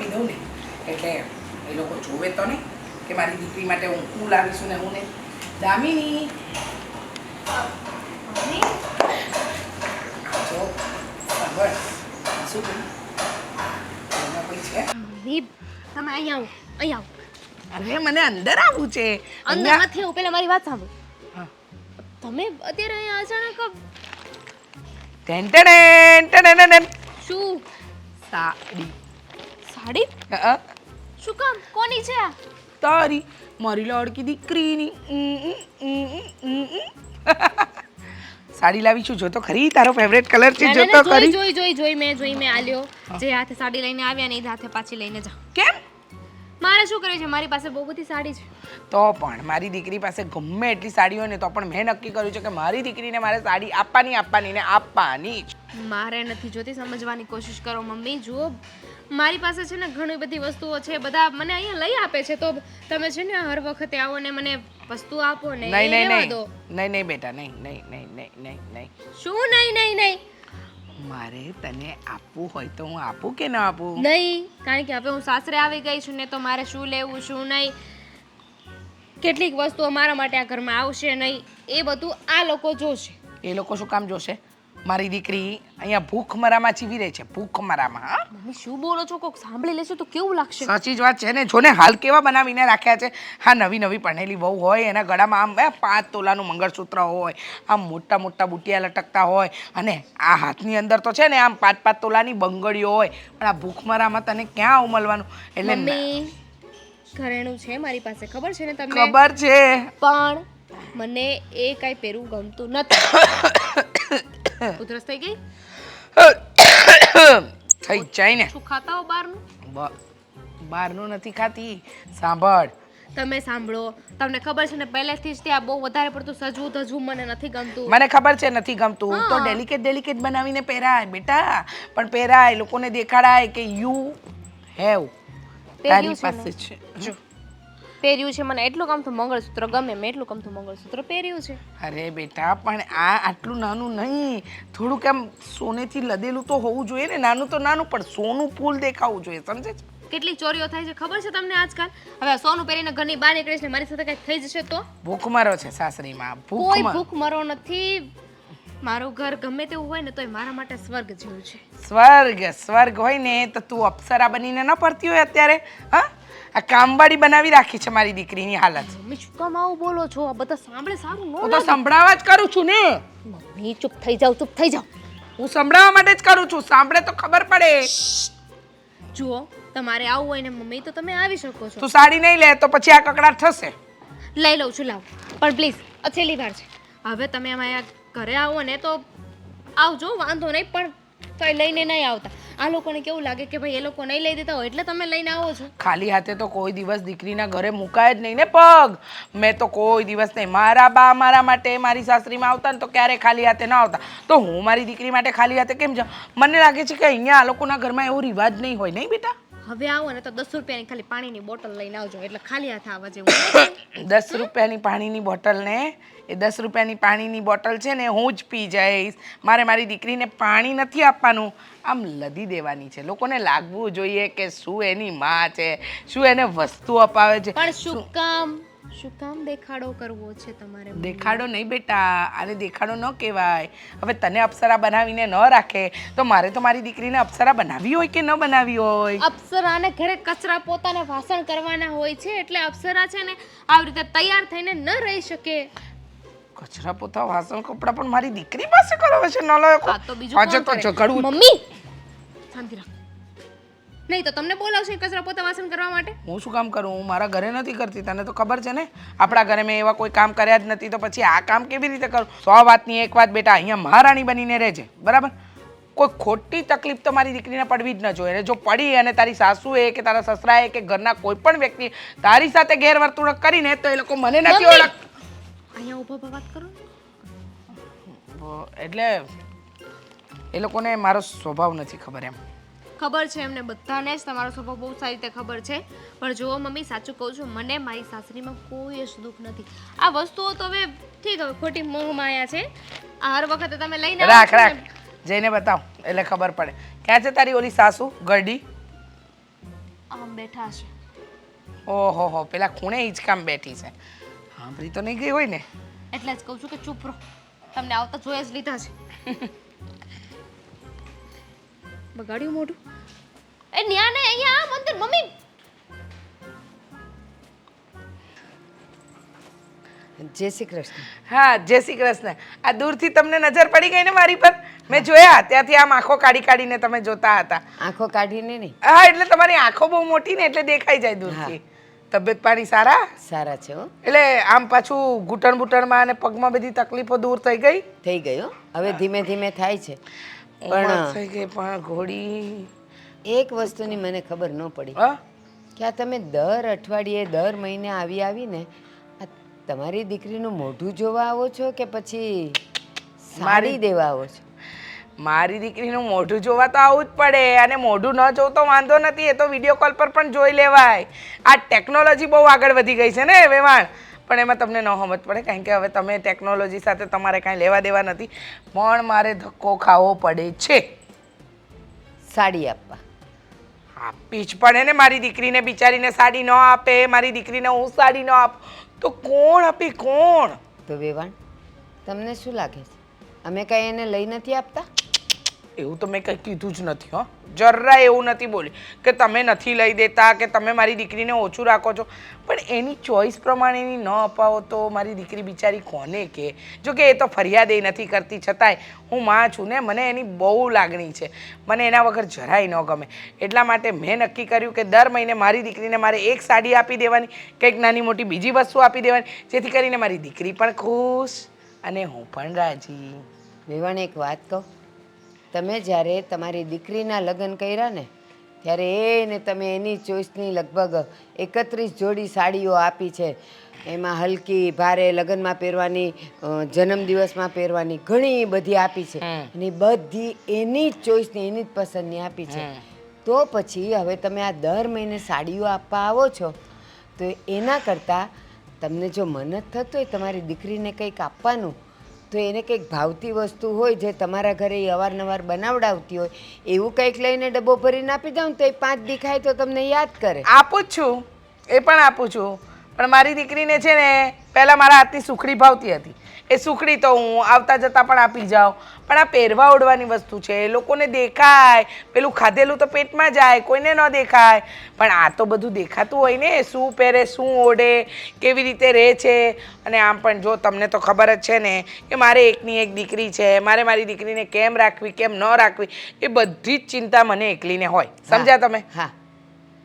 આપી દઉં ને એટલે એ લોકો જોવે તો નહીં કે મારી દીકરી માટે હું લાવીશું ને હું ને. દામિની જો સાંભળ શું કહ્યું એમાં કોઈ છે? મમ્મી તમે અહીં આવો અરે મને અંદર આવવું છે. અંદર નથી આવું, પહેલા મારી વાત સાંભળો. હા. તમે અત્યારે અહીંયા અચાનક ટેન શું સાડી સાડી શું કામ? કોની છે આ? તારી મારી લાડકી દીકરીની સાડી લાવી છું. જો તો ખરી તારો ફેવરેટ કલર છે. જો તો ખરી. જોઈ મેં આલ્યો જે હાથે સાડી લઈને આવ્યા ને એ હાથે પાછી લઈને જાઓ. કેમ? મારે શું કરે છે? મારી પાસે બહુ બધી સાડી છે. તો પણ મારી દીકરી પાસે ગમે એટલી સાડી હોય ને તો પણ મેં નક્કી કર્યું છે કે મારી દીકરીને મારે સાડી આપવાની ને આપવાની જ. મારે નથી જોતી, સમજવાની કોશિશ કરો મમ્મી. જુઓ મારી પાસે છે ને ઘણી બધી વસ્તુઓ છે, બધા મને અહીંયા લઈ આપે છે, તો તમે છે ને હર વખતે આવો ને મને વસ્તુ આપો ને એ રહેવા દો. નહીં બેટા નહીં. શું નહીં? મારે તને આપવું હોય તો હું આપું કે ના આપું? નહીં, કારણ કે હવે હું સાસરે આવી ગઈ છું ને તો મારે શું લેવું શું નહીં, કેટલીક વસ્તુઓ મારા માટે આ ઘરમાં આવશે નહીં, એ બધું આ લોકો જોશે. એ લોકો શું કામ જોશે? મારી દીકરી અહીંયા ભૂખમરામાં જીવી રહી છે, ભૂખમરામાં. હા મમ્મી શું બોલો છો? કોક સાંભળી લેશે તો કેવું લાગશે? સાચી જ વાત છે ને. જો ને હાલ કેવા બનાવીને રાખ્યા છે. હા નવી ભણેલી વહુ હોય એના ગળામાં આમ 5 તોલાનું મંગળસૂત્ર હોય, આમ મોટા બુટિયા લટકતા હોય, અને આ હાથની અંદર તો છે ને આમ 5 તોલાની બંગડીઓ હોય, પણ આ ભૂખમરામાં તને ક્યાં ઉમલવાનું? એટલે મમ્મી ઘરેણું છે મારી પાસે, ખબર છે ને તમને? ખબર છે, પણ મને એ કાંઈ પહેરવું ગમતું નથી. ઉધરસ થઈ ગઈ? થઈ જાય ને. શું ખાતા હો બહારનું? બહારનું નથી ખાતી. સાંભળ, તમે સાંભળો. તમને ખબર છે ને પહેલેથી જ ત્યાં બહુ વધારે પડતું સજવું ધજવું મને નથી ગમતું. મને ખબર છે નથી ગમતું. તો ડેલિકેટ બનાવીને પહેરાય બેટા, પણ પહેરાય, લોકોને દેખાડાય કે યુ હેવ તારી પાસે છે. જો પહેર્યું છે, મને એટલું ગમતું મંગળસૂત્ર ગમે, મેં એટલું ગમતું મંગળસૂત્ર પહેર્યું છે. અરે બેટા પણ આ આટલું નાનું નહીં, થોડુંક આમ સોનેથી લદેલું તો હોવું જોઈએ ને. નાનું તો નાનું પણ સોનું ફૂલ દેખાવું જોઈએ, સમજે છે? કેટલી ચોરીઓ થાય છે ખબર છે તમને આજકાલ? હવે સોનું પહેરીને ઘરની બહાર નીકળીશ ને મારી સાથે કઈ થઈ જશે તો? ભૂખમરો છે સાસરીમાં. કોઈ ભૂખમરો નથી. મારું ઘર ગમે તેવું હોય ને તોય મારા માટે સ્વર્ગ જેવું છે. સ્વર્ગ હોય ને તો તું અપ્સરા બનીને ન ફરતી હોય અત્યારે? હા, આ કામવાળી બનાવી રાખી છે મારી દીકરીની હાલત. મમ્મી શું કામ આવું બોલો છો? આ બધા સાંભળે સારું ન હું તો સંભળાવા જ કરું છું ને. મમ્મી ચૂપ થઈ જાવ. હું સંભળાવા માટે જ કરું છું, સાંભળે તો ખબર પડે. જુઓ તમારે આવું હોય ને મમ્મી તો તમે આવી શકો છો. તું સાડી નહીં લે તો પછી આ કકડાટ થશે. લઈ લઉં છું, લાવ. પણ પ્લીઝ છેલ્લી વાર છે, હવે તમે અમારા ઘરે આવો ને તો આવજો, વાંધો નહીં, પણ કઈ લઈને નહીં આવતા. આ લોકોને કેવું લાગે કે ભાઈ એ લોકો નહીં લઈ દેતા હોય એટલે તમે લઈને આવો છો. ખાલી હાથે તો કોઈ દિવસ દીકરીના ઘરે મુકાય જ નહીં ને પગ. મેં તો કોઈ દિવસ નહીં. મારા બા મારા માટે મારી સાસરીમાં આવતા ને તો ક્યારે ખાલી હાથે ન આવતા, તો હું મારી દીકરી માટે ખાલી હાથે કેમ જાઉં? મને લાગે છે કે અહીંયા આ લોકોના ઘરમાં એવો રિવાજ નહીં હોય, નહીં બેટા? હવે આવો ને તો 10 રૂપિયાની ખાલી પાણીની બોટલ લઈને આવજો, એટલે ખાલી હાથે આવવા જેવું. 10 રૂપિયાની પાણીની બોટલ ને એ 10 રૂપિયાની પાણીની બોટલ છે ને હું જ પી જઈશ. મારે મારી દીકરીને પાણી નથી આપવાનું, આમ લદી દેવાની છે. લોકોને લાગવું જોઈએ કે શું એની માં છે, શું એને વસ્તુ અપાવે છે. પણ શું કામ દેખાડો કરવો છે તમારે? દેખાડો નહીં બેટા, આને દેખાડો ન કહેવાય. હવે તને અપ્સરા બનાવીને ન રાખે તો મારે તો મારી દીકરીને અપ્સરા બનાવી હોય કે ન બનાવી હોય? અપ્સરાને ઘરે કચરા પોતાને વાસણ કરવાના હોય છે, એટલે અપ્સરા છે ને આવી રીતે તૈયાર થઈને ન રહી શકે. કચરા પોતા વાસણ કપડા પણ મારી દીકરી પાસે કરાવે છે. ન લો આજે તો ઝઘડું. મમ્મી શાંતિ રાખ, નહીં તો તમને બોલાવશે કચરા પોતા વાસણ કરવા માટે. હું શું કામ કરું? હું મારા ઘરે નથી કરતી, તને તો ખબર છે ને. આપણા ઘરે મેં એવા કોઈ કામ કર્યા જ નથી, તો પછી આ કામ કેવી રીતે કરું? 100 વાતની એક વાત બેટા, અહીંયા મહારાણી બનીને રહેજે, બરાબર? કોઈ ખોટી તકલીફ તો મારી દીકરીને પડવી જ ન જોઈએ. અને જો પડી અને તારી સાસુએ કે તારા સસરાએ કે ઘરના કોઈ પણ વ્યક્તિ તારી સાથે ગેરવર્તણૂક કરીને તો એ લોકો મને નથી ઓળખ. અહીંયા ઊભા વાત કરો. એટલે એ લોકોને મારો સ્વભાવ નથી ખબર. એમ ખબર છે એમને બધાને જ તમારો સ્વભાવ બહુ સારી રીતે ખબર છે. પણ જુઓ મમ્મી, સાચું કહું છું, મને મારી સાસરીમાં કોઈ જ દુઃખ નથી. આ વસ્તુઓ તો હવે ઠીક, હવે ખોટી મોહમાયા છે. આ હર વખતે તમે લઈને રાખ જઈને બતાવ એટલે ખબર પડે. ક્યાં છે તારી ઓલી સાસુ ગરડી? આમ બેઠા હશે. ઓહો હો, પેલા ખૂણે હિંચકામ બેઠી છે. સાંભળી તો નહીં ગઈ હોય ને? એટલે જ કહું છું કે ચૂપ રહો. તમને આવતા જોયા જ લીધા છે. બગાડ્યું મોઢું. એ ન્યા ને અહીંયા આ મંદિર મમ્મી. જય શ્રી કૃષ્ણ. હા, જય શ્રી કૃષ્ણ. આ દૂરથી તમને નજર પડી ગઈ ને મારી પર? મેં જોયા, ત્યાંથી આમ આંખો કાઢી કાઢીને તમે જોતા હતા. આંખો કાઢીને નહીં. હા, એટલે તમારી આંખો બહુ મોટી ને એટલે દેખાઈ જાય દૂરથી. તબિયત પાણી સારા? સારા છે હો. એટલે આમ પાછું ઘૂંટણ બૂટણમાં અને પગમાં બધી તકલીફો દૂર થઈ ગઈ? થઈ ગયો. હવે ધીમે ધીમે થાય છે. ઉંમર થઈ ગઈ પણ ઘોડી. એક વસ્તુની મને ખબર ન પડી હા? કે આ તમે દર અઠવાડિયે દર મહિને આવીને આ તમારી દીકરીનું મોઢું જોવા આવો છો કે પછી સાડી દેવા આવો છો? મારી દીકરીનું મોઢું જોવા તો આવું જ પડે, અને મોઢું ન જોવું તો વાંધો નથી, એ તો વિડીયો કોલ પર પણ જોઈ લેવાય. આ ટેકનોલોજી બહુ આગળ વધી ગઈ છે ને વેવાણ, પણ એમાં તમને ન સમજ પડે કારણ કે હવે તમે ટેકનોલોજી સાથે તમારે કાંઈ લેવા દેવા નથી, પણ મારે ધક્કો ખાવો પડે છે. સાડી આપવા આપી જ પડે ને. મારી દીકરીને બિચારીને સાડી ન આપે, મારી દીકરીને હું સાડી ન આપું તો કોણ આપી? કોણ? તો વેવાણ તમને શું લાગે છે અમે કાંઈ એને લઈ નથી આપતા? એવું તો મેં કંઈ કીધું જ નથી. હો, જરા એવું નથી બોલી કે તમે નથી લઈ દેતા કે તમે મારી દીકરીને ઓછું રાખો છો, પણ એની ચોઈસ પ્રમાણેની ન અપાવો તો મારી દીકરી બિચારી કોને કે? જો કે એ તો ફરિયાદ એ નથી કરતી, છતાંય હું માં છું ને, મને એની બહુ લાગણી છે, મને એના વગર જરાય ન ગમે. એટલા માટે મેં નક્કી કર્યું કે દર મહિને મારી દીકરીને મારે એક સાડી આપી દેવાની, કંઈક નાની મોટી બીજી વસ્તુ આપી દેવાની, જેથી કરીને મારી દીકરી પણ ખુશ અને હું પણ રાજી. વેવાણ એક વાત કહું, તમે જ્યારે તમારી દીકરીના લગ્ન કર્યા ને ત્યારે એને તમે એની ચોઈસની લગભગ 31 જોડી સાડીઓ આપી છે. એમાં હલકી ભારે લગ્નમાં પહેરવાની, જન્મદિવસમાં પહેરવાની ઘણી બધી આપી છે, અને બધી એની જ ચોઈસની એની જ પસંદની આપી છે. તો પછી હવે તમે આ દર મહિને સાડીઓ આપવા આવો છો તો એના કરતાં તમને જો મન જ થતું હોય તમારી દીકરીને કંઈક આપવાનું તો એને કંઈક ભાવતી વસ્તુ હોય જે તમારા ઘરે એ અવારનવાર બનાવડાવતી હોય એવું કંઈક લઈને ડબ્બો ભરીને આપી દઉં તો એ 5 દેખાય તો તમને યાદ કરે. આપું જ છું, એ પણ આપું છું, પણ મારી દીકરીને છે ને પહેલાં મારા હાથની સુખડી ભાવતી હતી. એ સુખડી તો હું આવતા જતાં પણ આપી જાઉં, પણ આ પહેરવા ઓઢવાની વસ્તુ છે, લોકોને દેખાય, પેલું ખાધેલું તો પેટમાં જાય, કોઈને ન દેખાય, પણ આ તો બધું દેખાતું હોય ને, શું પહેરે, શું ઓઢે, કેવી રીતે રહે છે. અને આમ પણ જો તમને તો ખબર જ છે ને કે મારે એકની એક દીકરી છે, મારે મારી દીકરીને કેમ રાખવી કેમ ન રાખવી એ બધી જ ચિંતા મને એકલીને હોય. સમજ્યા તમે? હા,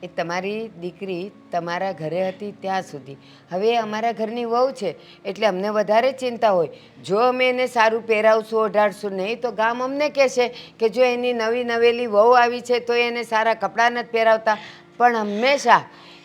એ તમારી દીકરી તમારા ઘરે હતી ત્યાં સુધી. હવે અમારા ઘરની વહુ છે એટલે અમને વધારે ચિંતા હોય. જો અમે એને સારું પહેરાવશું ઓઢાડશું નહીં તો ગામ અમને કહેશે કે જો એની નવી નવેલી વહુ આવી છે તો એને સારા કપડાં નથી પહેરાવતા. પણ હંમેશા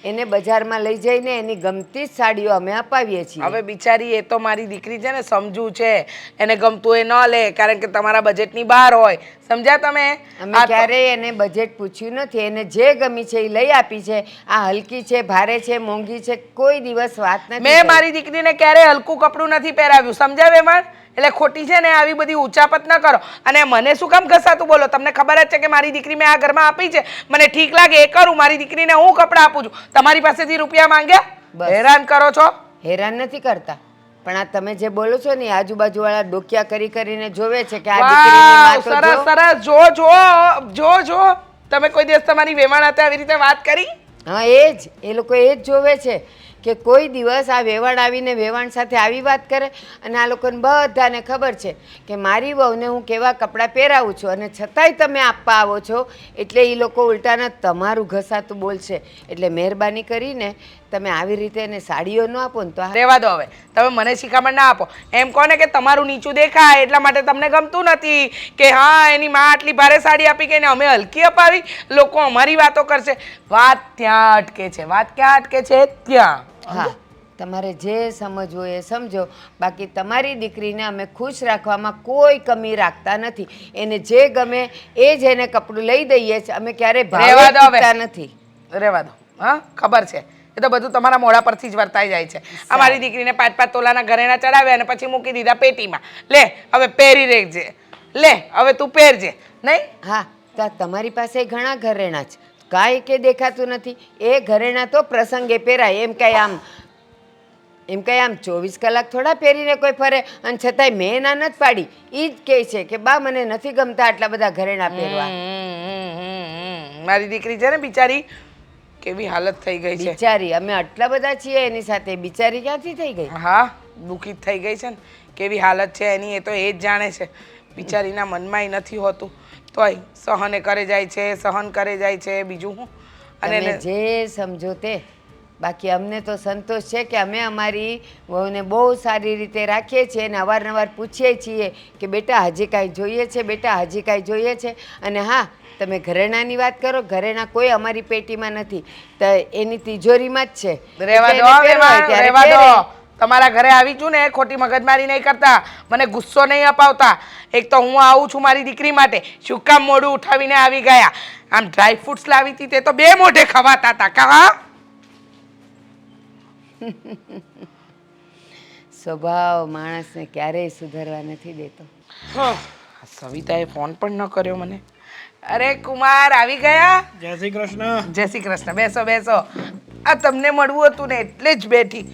એને બજારમાં લઈ જઈને એની ગમતી જ સાડીઓ અમે અપાવીએ છીએ. હવે બિચારી એ તો મારી દીકરી છે ને, સમજુ છે, એને ગમતું એ ન લે કારણ કે તમારા બજેટની બહાર હોય. સમજ્યા તમે? અમે ક્યારેય એને બજેટ પૂછ્યું નથી, એને જે ગમી છે એ લઈ આપી છે. આ હલકી છે, ભારે છે, મોંઘી છે, કોઈ દિવસ વાત નથી. મેં મારી દીકરીને ક્યારેય હલકું કપડું નથી પહેરાવ્યું. સમજ્યા વેવાણ? એટલે ખોટી છે ને આવી બધી ઉચાપત ન કરો. અને મને શું કામ ઘસાતું બોલો? તમને ખબર જ છે કે મારી દીકરી મેં આ ઘરમાં આપી છે, મને ઠીક લાગે એ કરું. મારી દીકરીને હું કપડાં આપું છું, તમારી પાસેથી રૂપિયા માંગ્યા? હેરાન કરો છો. હેરાન નથી કરતા, પણ આ તમે જે બોલો છો ને આજુબાજુ વાળા ડોકિયા કરી કરીને જોવે છે કે આ દીકરીની માં તો સરસ સરસ. જો તમે કોઈ દિવસ તમારી વેવાણ હાથે આવી રીતે વાત કરી? હા, એ લોકો એ જ જોવે છે કે કોઈ દિવસ આ વેવાણ આવીને વેવાણ સાથે આવી વાત કરે. અને આ લોકોને બધાને ખબર છે કે મારી વહુને હું કેવા કપડાં પહેરાવું છું, અને છતાંય તમે આપવા આવો છો એટલે એ લોકો ઉલટાના તમારું ઘસાતું બોલશે. એટલે મહેરબાની કરીને તમે આવી રીતે એને સાડીઓ ન આપો ને તો રહેવા દો. હવે તમે મને શિખામણ ના આપો. એમ કોને કે તમારું નીચું દેખાય એટલા માટે તમને ગમતું નથી કે હા એની માં આટલી ભારે સાડી આપી કે અમે હલકી અપાવી, લોકો અમારી વાતો કરશે. વાત ત્યાં અટકે છે. વાત ક્યાં અટકે છે? ત્યાં. હા, તમારે જે સમજવું એ સમજો. બાકી તમારી દીકરીને અમે ખુશ રાખવામાં કોઈ કમી રાખતા નથી. એને જે ગમે એ જ એને કપડું લઈ દઈએ છીએ. અમે ક્યારેય ભાવે પૂછતા નથી. રહેવા દો. હા, ખબર છે, એ તો બધું તમારા મોઢા પરથી જ વર્તાઈ જાય છે. અમારી દીકરીને 5-5 તોલાના ઘરેણા ચડાવ્યા અને પછી મૂકી દીધા પેટીમાં. લે હવે પહેરી રહેજે, લે હવે તું પહેરજે. નહીં? હા, તો તમારી પાસે ઘણા ઘરેણા છે, કાંઈ કે દેખાતું નથી. એ ઘરેણા તો પ્રસંગે પહેરાય, એમ કઈ આમ 24 કલાક થોડા પહેરીને કોઈ ફરે. અને છતાંય મેં ના નથી પાડી. એ જ કહે છે કે બા મને નથી ગમતા આટલા બધા ઘરેણા પહેરવા. મારી દીકરી છે ને બિચારી, કેવી હાલત થઈ ગઈ છે. બિચારી, અમે આટલા બધા છીએ એની સાથે, બિચારી ક્યાંથી થઈ ગઈ? હા, દુઃખી થઈ ગઈ છે ને, કેવી હાલત છે એની એ તો એ જ જાણે છે. બિચારીના મનમાંય નથી હોતું, તોય સહને કરે જાય છે, સહન કરે જાય છે. બીજું હું તમે જે સમજો તે. બાકી અમને તો સંતોષ છે કે અમે અમારી વહુને બહુ સારી રીતે રાખીએ છીએ અને અવારનવાર પૂછીએ છીએ કે બેટા હજી કાંઈ જોઈએ છે, બેટા હજી કાંઈ જોઈએ છે. અને હા, તમે ઘરેણાની વાત કરો, ઘરેણા કોઈ અમારી પેટીમાં નથી, તો એની તિજોરીમાં જ છે. રહેવા દો, રહેવા દો. તમારા ઘરે આવી છું ને, ખોટી મગજમારી નહીં કરતા, મને ગુસ્સો નહીં અપાવતા. એક તો હું આવું છું મારી દીકરી માટે, શું કામ મોઢું ઉઠાવીને આવી ગયા? આમ ડ્રાય ફ્રૂટ્સ લાવી હતી તે તો 2 મોઢે ખવાતા હતા કા? સ્વભાવ માણસને ક્યારેય સુધરવા નથી દેતો. સવિતાએ ફોન પણ ન કર્યો મને. અરે કુમાર, આવી ગયા? જય શ્રી કૃષ્ણ. જય શ્રી કૃષ્ણ. બેસો બેસો. આ તમને મળવું હતું ને એટલે જ બેઠી.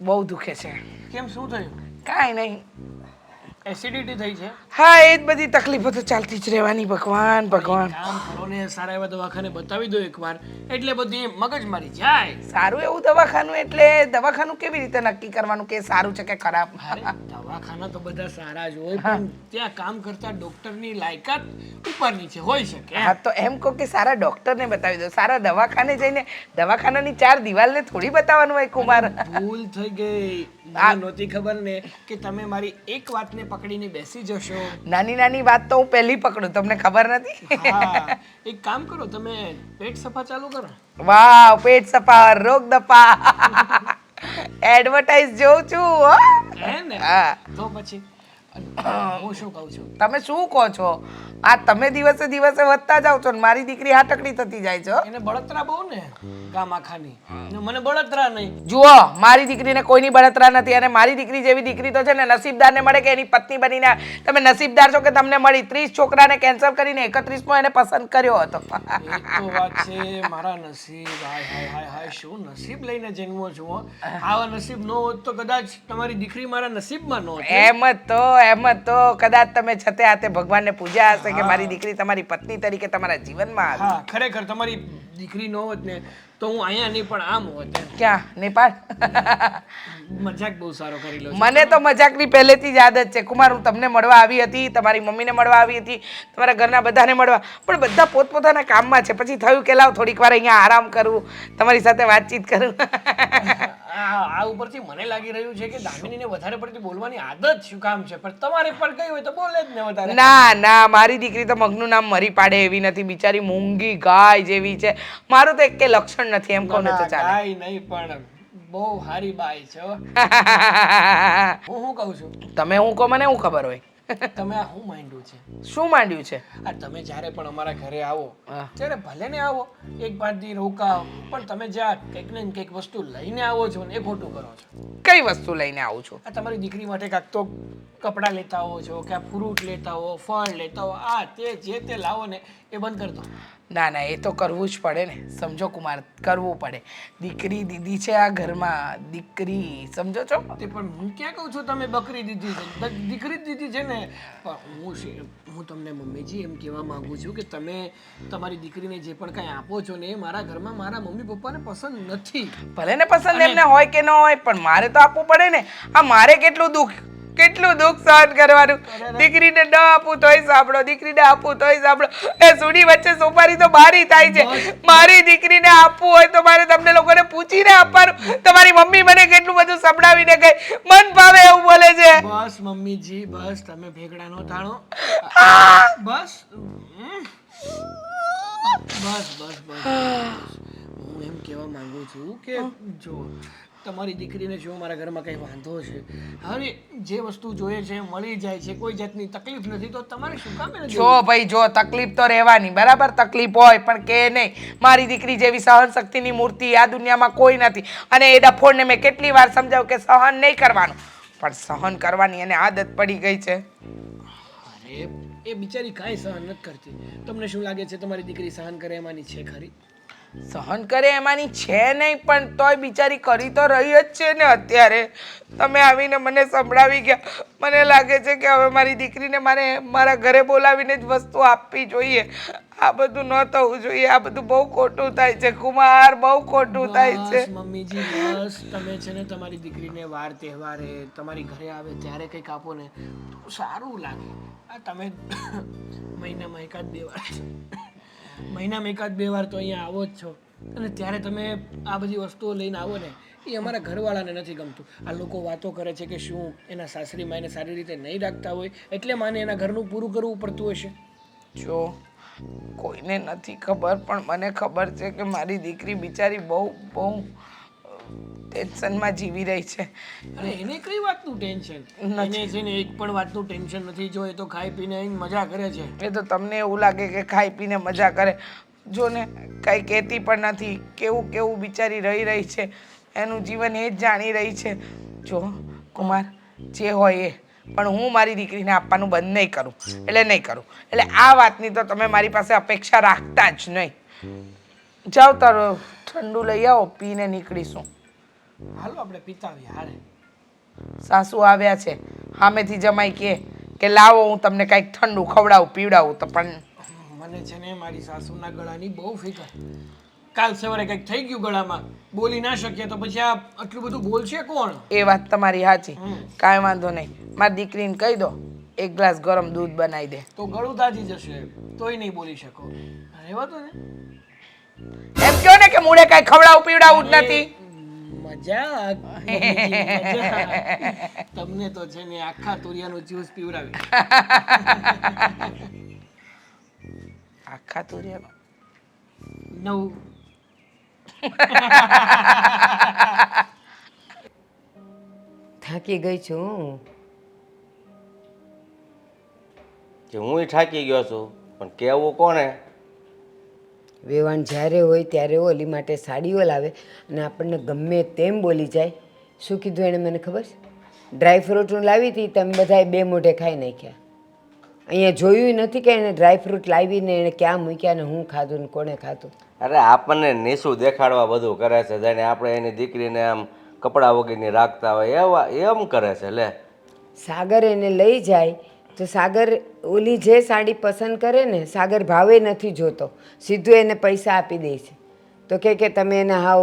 બહુ દુખે છે. કેમ, શું થયું? કાંઈ નહીં. એસિડિટી થઈ છે? હા, એ જ બધી તકલીફો તો ચાલતી જ રહેવાની. ભગવાન ભગવાન. કામ કરો ને, સારા એવા દવાખાને બતાવી દો એકવાર, એટલે બધી મગજમારી જાય. સારું એવું દવાખાનું એટલે દવાખાનું કેવી રીતે નક્કી કરવાનું કે સારું છે કે ખરાબ? અરે દવાખાના તો બધા સારા જ હોય, પણ ત્યાં કામ કરતા ડોક્ટરની લાયકાત ઉપર નીચે હોઈ શકે. હા, તો એમ કહો કે સારા ડોક્ટરને બતાવી દો. સારા દવાખાને જઈને દવાખાનાની 4 દિવાલને થોડી બતાવવાનું હોય કુમાર. ભૂલ થઈ ગઈ. મને નહોતી ખબર ને કે તમે મારી એક વાતને પકડીને બેસી જશો. નાની નાની વાત તો હું પહેલી પકડું, તમને ખબર નથી? હા, એક કામ કરો, તમે પેટ સફા ચાલુ કરો. વાવ, પેટ સફા રોગ દફા. એડવર્ટાઇઝ જોઉં છું હો. હે ને? હા. તો પછી હું શું કહું છું, તમે શું કહો છો? આ તમે દિવસે દિવસે વધતા જાવ છો ને મારી દીકરી હાટકડી થતી જાય છે હો. એને બળતરા બહુ ને ગામ આખાની, ને મને બળતરા નહીં. જુઓ, મારી દીકરીને કોઈની બળતરા નથી, અને મારી દીકરી જેવી દીકરી તો છે ને નસીબદારને મળે કે એની પત્ની બનીને. તમે નસીબદાર છો કે તમને મળી. 30 છોકરાને કેન્સલ કરીને 31મો એને પસંદ કર્યો હતો. એ તો વાત છે, મારા નસીબ. હાય હાય હાય હાય, શું નસીબ લઈને જન્મો છું હો. આવા નસીબ ન હોત તો કદાચ તમારી દીકરી મારા નસીબમાં ન હોત. એમ જ તો કદાચ તમે છતે હાથે ભગવાનને પૂજ્યા હશે કે મારી દીકરી તમારી પત્ની તરીકે તમારા જીવનમાં આવી. હા, ખરેખર તમારી દીકરી ન હોત ને તો હું અહીંયા નહીં પણ આમ હોત. ક્યાં? નેપાળ? મજાક બહુ સારો કરી લો છો. મને તો મજાકની પહેલેથી જ આદત છે કુમાર. હું તમને મળવા આવી હતી, તમારી મમ્મીને મળવા આવી હતી, તમારા ઘરના બધાને મળવા, પણ બધા પોતપોતાના કામમાં છે. પછી થયું કે લાવ થોડીક વાર અહીંયા આરામ કરું, તમારી સાથે વાતચીત કરું. આ ઉપરથી મને લાગી રહ્યું છે કે દામિનીને વધારે પડતી બોલવાની આદત શું કામ છે, પણ તમારે પણ કઈ હોય તો બોલે જ ને વધારે. ના ના, મારી દીકરી તો મગનું નામ મરી પાડે એવી નથી. બિચારી મૂંગી ગાય જેવી છે. મારું તો એકે લક્ષણ નથી, એમ કહો ને તો ચાલે. કાઈ નહીં, પણ બહુ હારી બાઈ છે હો. હું કહું છું, તમે હું કહો મને હું ખબર હોય. તમે આ હું માંડ્યું છે? શું માંડ્યું છે? આ તમે જ્યારે પણ અમારા ઘરે આવો હા. ત્યારે ભલે ને આવો, 1-5 દી રોકાઓ, પણ તમે જ્યાં કંઈક ને કંઈક વસ્તુ લઈને આવો છો ને એ ખોટું કરો છો. કઈ વસ્તુ લઈને આવું છું? આ તમારી દીકરી માટે કાંક તો કપડાં લેતા આવો છો, કે ફ્રૂટ લેતા હો, ફળ લેતા હો, આ તે જે તે લાવો ને એ બંધ કરી દો. ના ના, એ તો કરવું જ પડે ને. સમજો કુમાર, કરવું પડે. દીકરી દીદી છે આ ઘરમાં, દીકરી, સમજો છો? તે પણ હું ક્યાં કહું છું તમે બકરી દીધી છે, દીકરી જ દીધી છે ને. પણ હું તમને મમ્મીજી એમ કહેવા માંગુ છું કે તમે તમારી દીકરીને જે પણ કાંઈ આપો છો ને એ મારા ઘરમાં મારા મમ્મી પપ્પાને પસંદ નથી. ભલે ને પસંદ એમને હોય કે ન હોય, પણ મારે તો આપવું પડે ને. આ મારે કેટલું દુઃખ સહન કરવાનું. દીકરીને ન આપું તોય સાંભળો, દીકરીને આપું તોય સાંભળો. એ સુડી વચ્ચે સોપારી તો બારી થાય છે. મારી દીકરીને આપવું હોય તો મારે તમને લોકોને પૂછીને આપવાનું. તમારી મમ્મી મને કેટલું બધું સંભળાવીને ગઈ, મન ભાવે એવું બોલે છે. બસ મમ્મીજી, બસ તમે ભેગડા નો થાણો. બસ બસ બસ બસ. હું એમ કહેવા માંગુ છું કે જો તમારી દીકરીને જો મારા ઘરમાં કંઈ વાંધો છે, હવે જે વસ્તુ જોઈએ છે મળી જાય છે, કોઈ જાતની તકલીફ નથી, તો તમારે શું કામ એને જો ભાઈ, જો તકલીફ તો રહેવાની, બરાબર, તકલીફ હોય, પણ કે નહીં. મારી દીકરી જેવી સહન શક્તિની મૂર્તિ આ દુનિયામાં કોઈ નથી. અને એ ડફોડને મેં કેટલી વાર સમજાવ્યું કે સહન નહીં કરવાનું, પણ સહન કરવાની એને આદત પડી ગઈ છે. અરે એ બિચારી કાંઈ સહન નથી કરતી. તમને શું લાગે છે તમારી દીકરી સહન કરે એમાંની છે ખરી? સહન કરે એમાંની છે નહીં, પણ તોય બિચારી કરી તો રહી જ છે ને. અત્યારે તમે આવીને મને સંભળાવી ગયા. મને લાગે છે કે હવે મારી દીકરીને મારે મારા ઘરે બોલાવીને જ વસ્તુ આપવી જોઈએ. આ બધું ન થવું જોઈએ. આ બધું બહુ ખોટું થાય છે કુમાર, બહુ ખોટું થાય છે. બસ મમ્મીજી, બસ તમે છે ને તમારી દીકરીને વાર તહેવારે તમારી ઘરે આવે ત્યારે કંઈક આપો ને તો સારું લાગે. આ તમે મહિનામાં એકાદ બે વાર તો અહીંયા આવો જ છો, અને ત્યારે તમે આ બધી વસ્તુઓ લઈને આવો ને એ અમારા ઘરવાળાને નથી ગમતું. આ લોકો વાતો કરે છે કે શું એના સાસરી માને સારી રીતે નહીં રાખતા હોય એટલે માને એના ઘરનું પૂરું કરવું પડતું હશે. જો કોઈને નથી ખબર, પણ મને ખબર છે કે મારી દીકરી બિચારી બહુ ટેન્શનમાં જીવી રહી છે. અરે એને કઈ વાતનું ટેન્શન? એને છે ને એક પણ વાતનું ટેન્શન નથી. જો એ તો ખાઈ પીને આવીને મજા કરે છે. એ તો તમને એવું લાગે કે ખાઈ પીને મજા કરે. જો ને કાંઈ કહેતી પણ નથી. કેવું કેવું બિચારી રહી છે, એનું જીવન એ જ જાણી રહી છે. જો કુમાર, જે હોય એ, પણ હું મારી દીકરીને આપવાનું બંધ નહીં કરું. એટલે આ વાતની તો તમે મારી પાસે અપેક્ષા રાખતા જ નહીં. જાઓ તારો ઠંડુ લઈ આવો, પીને નીકળીશું. હાલો આપણે પીતાવીએ. હારે સાસુ આવ્યા છે, સામેથી જમાઈ કે લાવો હું તમને કાંઈક ઠંડુ ખવડાવું પીવડાવું, તો પણ મને છે ને મારી સાસુના ગળાની બહુ ફિકર. કાલ સવારે કંઈક થઈ ગયું ગળામાં, બોલી ના શકીએ તો પછી આ આટલું બધું બોલશે કોણ? એ વાત તમારી સાચી. કાંઈ વાંધો નહીં, મારી દીકરીને કહી દો એક ગ્લાસ ગરમ દૂધ બનાવી દે. તો ગળું દાજી જશે, તોય નહીં બોલી શકો. રહેવા દો ને. એમ કહો ને કે મૂળે કાંઈ ખવડાવું પીવડાવું જ નથી. મજાક મમ્મીજી, મજાક. તમને તો છે ને આખા તુરિયાનું જ્યુસ પીવડાવી. આખા તુરિયાનો નવું. થાકી ગઈ છું. હું થાકી ગયો છું, પણ કેવું કોને? વેવાણ જ્યારે હોય ત્યારે ઓલી માટે સાડીઓ લાવે અને આપણને ગમે તેમ બોલી જાય. શું કીધું એણે મને ખબર છે? ડ્રાય ફ્રૂટ હું લાવી હતી, તમે બધાએ 2 મોઢે ખાઈ નાખ્યા. અહીંયા જોયું નથી કે એને ડ્રાય ફ્રૂટ લાવીને એણે ક્યાં મૂક્યા ને હું ખાધું ને કોણે ખાધું. અરે આપણને નીસું દેખાડવા બધું કરે છે. જાણે આપણે એની દીકરીને આમ કપડાં વગરની રાખતા હોય એમ કરે છે. લે, સાગર એને લઈ જાય તો સાગર ઓલી જે સાડી પસંદ કરે ને, સાગર ભાવે નથી જોતો, સીધું એને પૈસા આપી દે છે. તો કે તમે એને હાવ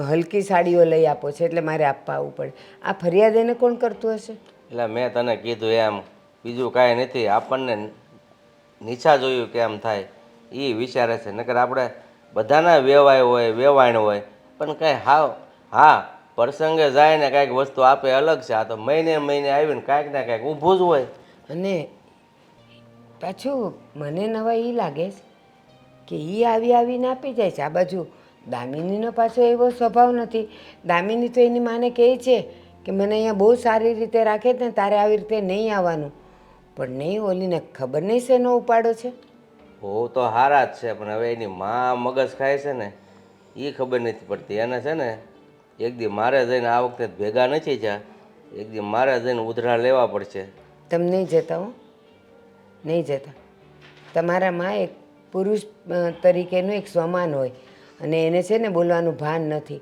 હલકી સાડીઓ લઈ આપો છો એટલે મારે આપવા આવવું પડે. આ ફરિયાદ એને કોણ કરતું હશે? એટલે મેં તને કીધું એમ, બીજું કાંઈ નથી. આપણને નીચા જોયું કે એમ થાય એ વિચારે છે. નકર આપણે બધાના વેવાણ હોય, પણ કાંઈ હા પ્રસંગે જાય ને કાંઈક વસ્તુ આપે અલગ છે. આ તો મહિને આવીને કાંઈક ને કાંઈક ઊભું જ હોય. અને પાછું મને નવાઈ એ લાગે છે કે એ આવીને આપી જાય છે. આ બાજુ દામિનીનો પાછો એવો સ્વભાવ નથી. દામિની તો એની માને કહે છે કે મને અહીંયા બહુ સારી રીતે રાખે ને, તારે આવી રીતે નહીં આવવાનું. પણ નહીં, ઓલીને ખબર નહીં શેનો ઉપાડો છે. બહુ તો હારા જ છે, પણ હવે એની માં મગજ ખાય છે ને એ ખબર નથી પડતી. એને છે ને એક દી મારે જઈને આ વખતે ભેગા નથી થયા, એક દી મારે જઈને ઉધરા લેવા પડશે. તમે નહીં જતા હો, નહીં જતા. તમારા માં એક પુરુષ તરીકેનું એક સ્વમાન હોય અને એને છે ને બોલવાનું ભાન નથી.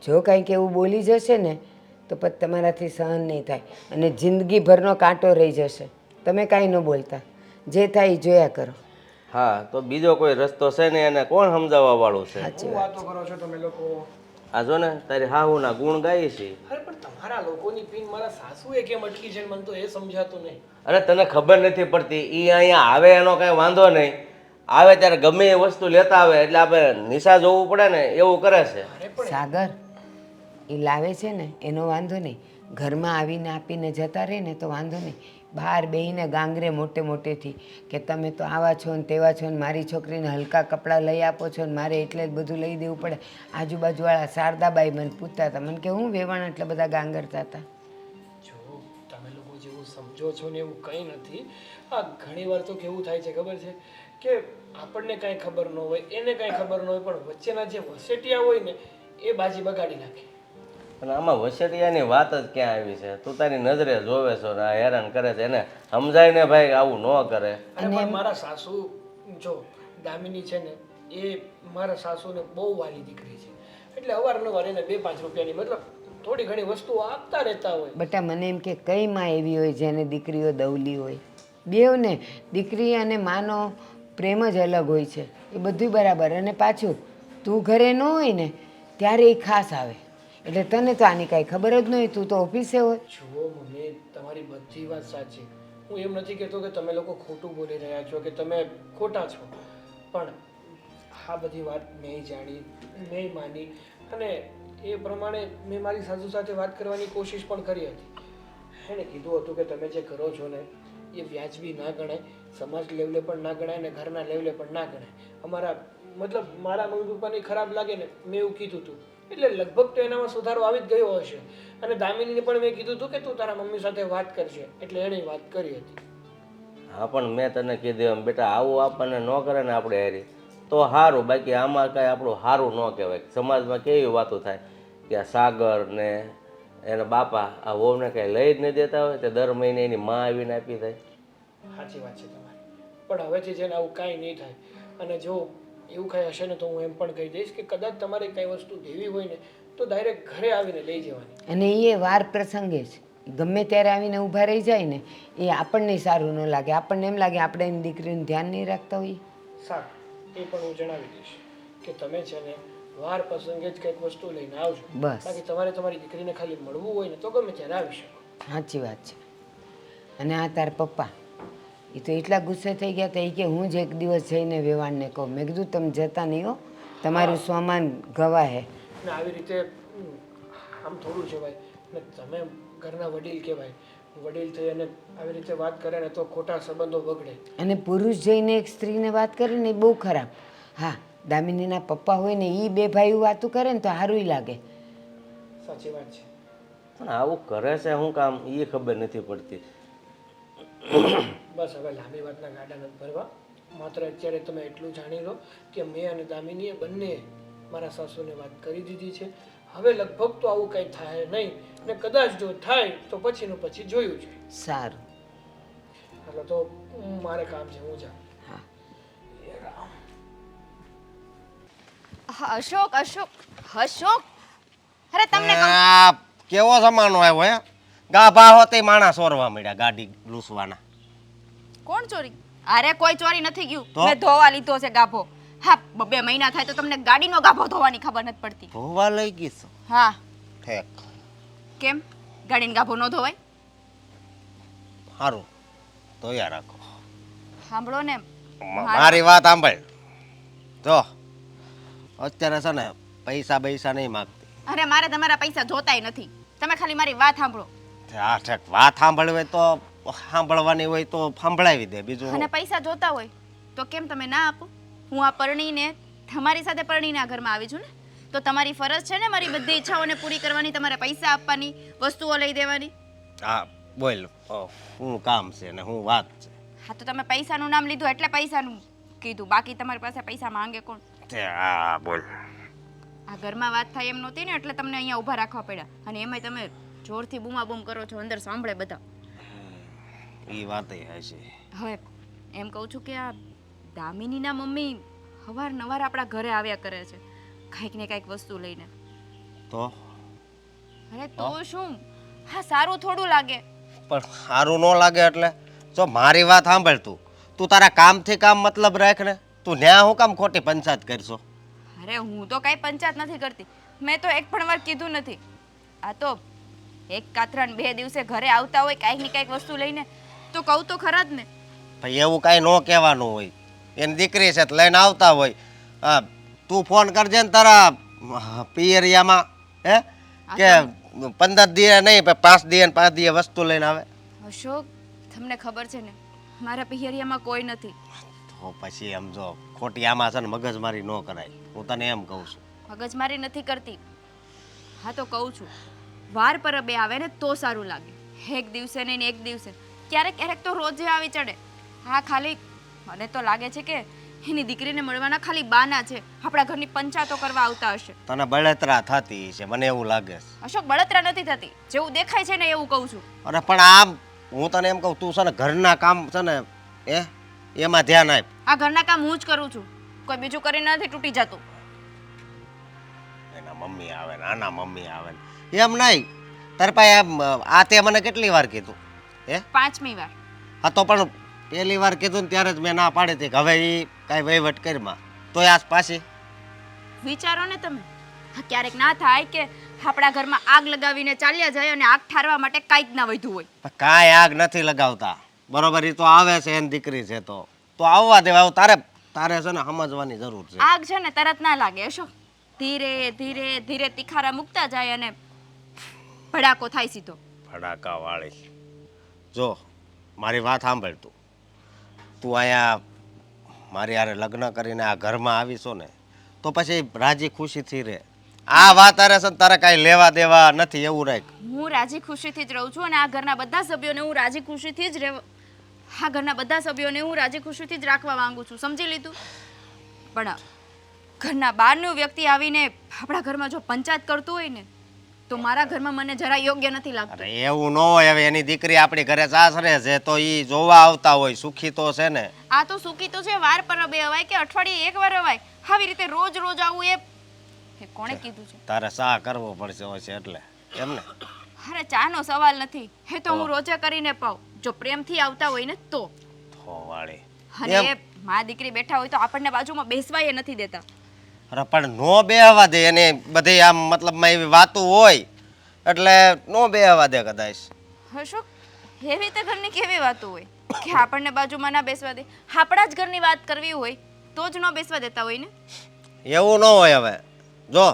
જો કાંઈક એવું બોલી જશે ને તો પછી તમારાથી સહન નહીં થાય અને જિંદગીભરનો કાંટો રહી જશે. તમે કાંઈ ન બોલતા, જે થાય એ જોયા કરો. હા, તો બીજો કોઈ રસ્તો છે ને, એને કોણ સમજાવવા વાળું છે? સાચી શું વાત. વાતો કરો છો તમે લોકો? આ જો ને તારી હાહુના ગુણ ગાય છે. અરે પણ તમારા લોકોની પીન મારા સાસુએ કેમ અટકી છે મને તો એ સમજાતું નહીં. અરે તને ખબર નથી પડતી. એ અહીંયા આવે એનો કાંઈ વાંધો નહીં, આવે ત્યારે ગમે એ વસ્તુ લેતા આવે એટલે આપણે નિશા જોવું પડે ને એવું કરે છે. સાગર એ લાવે છે ને એનો વાંધો નહીં, ઘરમાં આવીને આપીને જતા રહે ને તો વાંધો નહીં. બહાર બેહીને ગાંગરે મોટેથી કે તમે તો આવા છો ને તેવા છો ને મારી છોકરીને હલકા કપડાં લઈ આપો છો ને મારે એટલે જ બધું લઈ દેવું પડે. આજુબાજુવાળા શારદાબાઈ મને પૂછતા હતા, મને કે હું વેવાણ એટલા બધા ગાંગરતા હતા. જો તમે લોકો જેવું સમજો છો ને એવું કંઈ નથી. આ ઘણી વાર તો કેવું થાય છે ખબર છે કે આપણને કાંઈ ખબર ન હોય, એને કાંઈ ખબર ન હોય, પણ વચ્ચેના જે વસેટિયા હોય ને એ બાજી બગાડી નાખે. અને આમાં વસેટિયાની વાત જ ક્યાં આવી છે? તું તારી નજરે જોવે છો ને આ હેરાન કરે છે એને સમજાય ને ભાઈ કે આવું ન કરે. અને પણ મારા સાસુ જો દામિની છે ને એ મારા સાસુને બહુ વાલી દીકરી છે, એટલે અવારનવાર એને 2-5 રૂપિયાની મતલબ થોડી ઘણી વસ્તુઓ આપતા રહેતા હોય. બટા મને એમ કે કઈ માં એવી હોય જેને દીકરીઓ દવલી હોય? બેવને દીકરી અને માનો પ્રેમ જ અલગ હોય છે, એ બધું બરાબર. અને પાછું તું ઘરે ન હોય ને ત્યારે એ ખાસ આવે, એટલે તને તો આની કાંઈ ખબર જ ન હોય, તું તો ઓફિસે હોય. જુઓ મમ્મી, તમારી બધી વાત સાચી. હું એમ નથી કહેતો કે તમે લોકો ખોટું બોલી રહ્યા છો કે તમે ખોટા છો, પણ આ બધી વાત મેં જાણી, મેં માની, અને એ પ્રમાણે મેં મારી સાસુ સાથે વાત કરવાની કોશિશ પણ કરી હતી. એણે કીધું હતું કે તમે જે કરો છો ને એ વ્યાજબી ના ગણાય, સમાજ લેવલે પણ ના ગણાય ને ઘરના લેવલે પણ ના ગણાય. અમારા મતલબ મારા મમ્મી પપ્પાને ખરાબ લાગે ને, મેં એવું કીધું હતું, એટલે લગભગ તો એનામાં સુધારો આવી જ ગયો હશે. અને દામિનીને પણ મેં કીધું હતું કે તું તારા મમ્મી સાથે વાત કરશે, એટલે એણે વાત કરી હતી. હા પણ મેં તને કીધું એમ બેટા આવું આપણને ન કરે ને આપણે હેરી તો સારું, બાકી આમાં કાંઈ આપણું સારું ન કહેવાય. સમાજમાં કેવી વાતો થાય કે આ સાગર ને એના બાપા આ વહુને કાંઈ લઈ જ નહીં દેતા હોય તો દર મહિને એની માં આવીને આપી થાય. સાચી વાત છે તમારી, પણ હવેથી છે ને આવું કાંઈ નહીં થાય. અને જો એવું કાંઈ હશે ને તો હું એમ પણ કહી દઈશ કે કદાચ તમારે કાંઈ વસ્તુ દેવી હોય ને તો ડાયરેક્ટ ઘરે આવીને લઈ જવાની. અને એ વાર પ્રસંગે જ ગમે ત્યારે આવીને ઊભા રહી જાય ને એ આપણને સારું ન લાગે. આપણને એમ લાગે આપણે એની દીકરીનું ધ્યાન નહીં રાખતા હોઈએ. સારું, એ પણ હું જણાવી દઈશ કે તમે છે ને વાર પ્રસંગે જ કંઈક વસ્તુ લઈને આવજો. બસ. બાકી તમારે તમારી દીકરીને ખાલી મળવું હોય ને તો ગમે ત્યારે આવી શકો. સાચી વાત છે. અને આ તાર પપ્પા એ તો એટલા ગુસ્સે થઈ ગયા હતા, એ કે હું જ એક દિવસ જઈને વેવાણને કહું. મેં કીધું તમે જતા નહીં હો, તમારું સામાન ગવાહે. ને આવી રીતે આમ થોડું છે ભાઈ, ને તમે ઘરના વડીલ કહેવાય, વડીલ થઈ અને આવી રીતે વાત કરે ને તો ખોટા સંબંધો બગડે. અને પુરુષ જઈને એક સ્ત્રીને વાત કરે ને એ બહુ ખરાબ. હા, દામિનીના પપ્પા હોય ને એ બે ભાઈઓ વાતું કરે ને તો સારું લાગે. સાચી વાત છે. પણ આવું કરે છે શું કામ એ ખબર નથી પડતી. બસ હવે લાંબી વાતના ગાડા નથી ભરવા. માત્ર અત્યારે તમે એટલું જાણી લો કે મેં અને દામિનીએ બંને મારા સાસુને વાત કરી દીધી છે. હવે લગભગ તો આવું કંઈ થાય નહીં, ને કદાચ જો થાય તો પછીનું પછી જોયું છે. સારું. એટલે તો મારે કામ છે, હું જાઉં. હા. અશોક અશોક અશોક, અરે તમને આ કેવો જમાનો આવ્યો હે? ગાભા હોતે માણસ સોરવા મળ્યા ગાડી લૂસવાના. કોણ ચોરી? અરે કોઈ ચોરી નથી ગયું, તો? મેં ધોવા લીધો છે ગાભો. હા, 2 મહિના થાય તો તમને ગાડીનો ગાભો ધોવાની ખબર નથી પડતી. ધોવા લઈ ગઈ છો? હા. ઠેક. કેમ ગાડીનો ગાભો ન ધોવાય? સારું ધોયા રાખો. સાંભળો ને, મારી વાત સાંભળ. જો અત્યારે છે ને પૈસા બૈસા નહીં માગતી. અરે મારે તમારા પૈસા જોતાય નથી, તમે ખાલી મારી વાત સાંભળો. હા ઠેક, વાત સાંભળવી હોય તો સાંભળવાની હોય તો સાંભળાવી દે. બીજું અને પૈસા જોતા હોય તો કેમ તમે ના આપો? હું આ પરણીને તમારી સાથે પરણીને આ ઘરમાં આવી છું ને, તો તમારી ફરજ છે ને મારી બધી ઈચ્છાઓને પૂરી કરવાની, તમારે પૈસા આપવાની, વસ્તુઓ લઈ દેવાની. હા બોલ, શું કામ છે ને શું વાત છે? હા તો તમે પૈસાનું નામ લીધું એટલે પૈસાનું કીધું, બાકી તમારી પાસે પૈસા માંગે કોણ? હા બોલ. આ ઘરમાં વાત થાય એમ નહોતી ને એટલે તમને અહીંયા ઊભા રાખવા પડ્યા, અને એમાંય તમે જોરથી બૂમાબૂમ કરો છો, અંદર સાંભળે બધા. એ વાત હશે. હવે એમ કહું છું કે આ દામિનીના મમ્મી અવારનવાર આપણા ઘરે આવ્યા કરે છે કાંઈક ને કાંઈક વસ્તુ લઈને. તો અરે તો શું? હા સારું થોડું લાગે? પણ સારું ન લાગે એટલે જો મારી વાત સાંભળ, તું તારા કામથી કામ મતલબ રાખ ને. તું ન્યા હું કામ ખોટી પંચાયત કરશો? અરે હું તો કાંઈ પંચાયત નથી કરતી, મેં તો એક પણ વાર કીધું નથી. આ તો એક કાતરાને 2 દિવસે ઘરે આવતા હોય કાંઈક ને કાંઈક વસ્તુ લઈને તો કહું તો ખરા જ ને. ભાઈ એવું કાંઈ ન કહેવાનું હોય. એની દીકરી છે લઈને આવતા હોય. હા તું ફોન કરજે ને તારા પિયરિયામાં, હે કે 15 દિવસ નહીં 5 દિવસ 5 દિવસ વસ્તુ લઈને આવે. અશોક, તમને ખબર છે ને મારા પિયરિયામાં કોઈ નથી. તો પછી એમ જો ખોટી આમાં છે ને મગજમારી ન કરાય. હું તને એમ કહું છું. મગજમારી નથી કરતી. હા તો કહું છું, વાર પરબે આવે ને તો સારું લાગે, એક દિવસે નહીં ને એક દિવસે, ક્યારેક ક્યારેક તો રોજે આવી ચડે. હા ખાલી મને તો લાગે છે કે એની દીકરીને મળવાના ખાલી બાના છે. આપણા ઘરની પંચાયતો કરવા આવતા હશે. તને બળતરા થતી છે મને એવું લાગે છે. અશોક, બળતરા નથી થતી. જેવું દેખાય છે ને એવું કહું છું. અરે પણ આમ હું તને એમ કહું તું છે ને ઘરના કામ છે ને એમાં ધ્યાન આપ. આ ઘરના કામ હું જ કરું છું. કોઈ બીજું કરીને નથી તૂટી જતું. એના મમ્મી આવે ને આના મમ્મી આવે ને એમ નહીં. તાર પાસે આ તે મને કેટલી વાર કીધું 5મી વાર. હા તો પણ પહેલી વાર કીધું ને ત્યારે જ મેં ના પાડી હતી કે હવે એ કાંઈ વહીવટ કરીમાં તોય આસ પાછી વિચારો ને તમે. હા, ક્યારેક ના થાય કે આપણા ઘરમાં આગ લગાવીને ચાલ્યા જાય અને આગ ઠારવા માટે કાંઈક ના વધ્યું હોય. કાંઈ આગ નથી લગાવતા બરોબર. એ તો આવે છે એની દીકરી છે તો આવવા દેવા. તારે તારે છે ને સમજવાની જરૂર છે. આગ છે ને તરત ના લાગે અશોક. ધીરે ધીરે ધીરે તિખારા મૂકતા જાય અને ભડાકો થાય સીધો. ફડાકા વાળી જો મારી વાત સાંભળ. તું અહીંયા મારી હારે લગ્ન કરીને આ ઘરમાં આવીશો ને તો પછી રાજી ખુશીથી રહે. આ વાત અરે છે તારે કાંઈ લેવા દેવા નથી એવું રાખ. હું રાજી ખુશીથી જ રહું છું અને આ ઘરના બધા સભ્યોને હું રાજી ખુશીથી જ આ ઘરના બધા સભ્યોને હું રાજી ખુશીથી જ રાખવા માંગુ છું. સમજી લીધું? પણ ઘરના બહારનું વ્યક્તિ આવીને આપણા ઘરમાં જો પંચાયત કરતું હોય ને તો મારા ઘરમાં મને જરા યોગ્ય નથી લાગતું. અરે એવું ન હોય. હવે એની દીકરી આપણી ઘરે સાસરે છે તો એ જોવા આવતા હોય. સુખી તો છે ને. આ તો સુખી તો છે. વાર પરબે અવાય કે અઠવાડિયે એક વાર અવાય. આવી રીતે રોજ રોજ આવું એ કોણે કીધું છે? તારે સા કરવો પડશે હોય છે એટલે એમ ને. અરે ચાનો સવાલ નથી. એ તો હું રોજે કરીને પાઉં જો પ્રેમથી આવતા હોય ને તો. વાળી અને મા દીકરી બેઠા હોય તો આપણને બાજુમાં બેસવાય નથી દેતા. અરે પણ નો બેહવા દે. એને બધી આમ મતલબમાં એવી વાતો હોય એટલે નો બેહવા દે કદાચ. અશોક, એવી રીતે ઘરની કેવી વાતો હોય કે આપણને બાજુમાં ના બેસવા દે? આપણા જ ઘરની વાત કરવી હોય તો જ ન બેસવા દેતા હોય ને. એવું ન હોય. હવે જો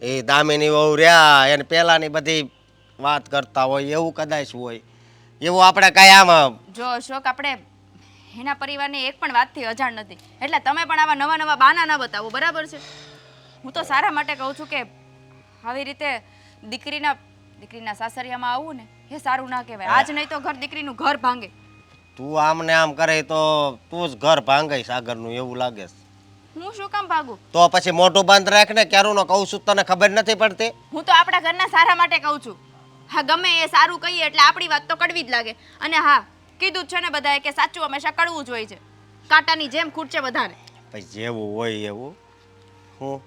એ દામિની વહુ રહ્યા એને પહેલાની બધી વાત કરતા હોય એવું કદાચ હોય. એવું આપણે કાંઈ આમ જો અશોક, આપણે એના પરિવારને એક પણ વાતથી અજાણ નથી. એટલે તમે પણ આવા નવા નવા બહાના ના બતાવો. બરાબર છે? હું તો સારા માટે કહું છું કે આવી રીતે દીકરીના સાસરિયામાં આવવું ને એ સારું ના કહેવાય. આજ નહીં તો દીકરીનું ઘર ભાંગે. તું આમ ને આમ કરે તો તું જ ઘર ભાંગાઈ સાગરનું એવું લાગે છે. હું શું કામ ભાગું? તો પછી મોઢું બંધ રાખ ને. ક્યારું નો કહું છું તને ખબર નથી પડતી? હું તો આપણા ઘરના સારા માટે કહું છું. હા, ગમે એ સારું કહીએ એટલે આપણી વાત તો કડવી જ લાગે. અને હા, કીધું જ છે ને બધાએ કે સાચું હંમેશા કડવું જ હોય છે. કાંટાની જેમ ખૂટશે બધાને. પછી જેવું હોય એવું. હું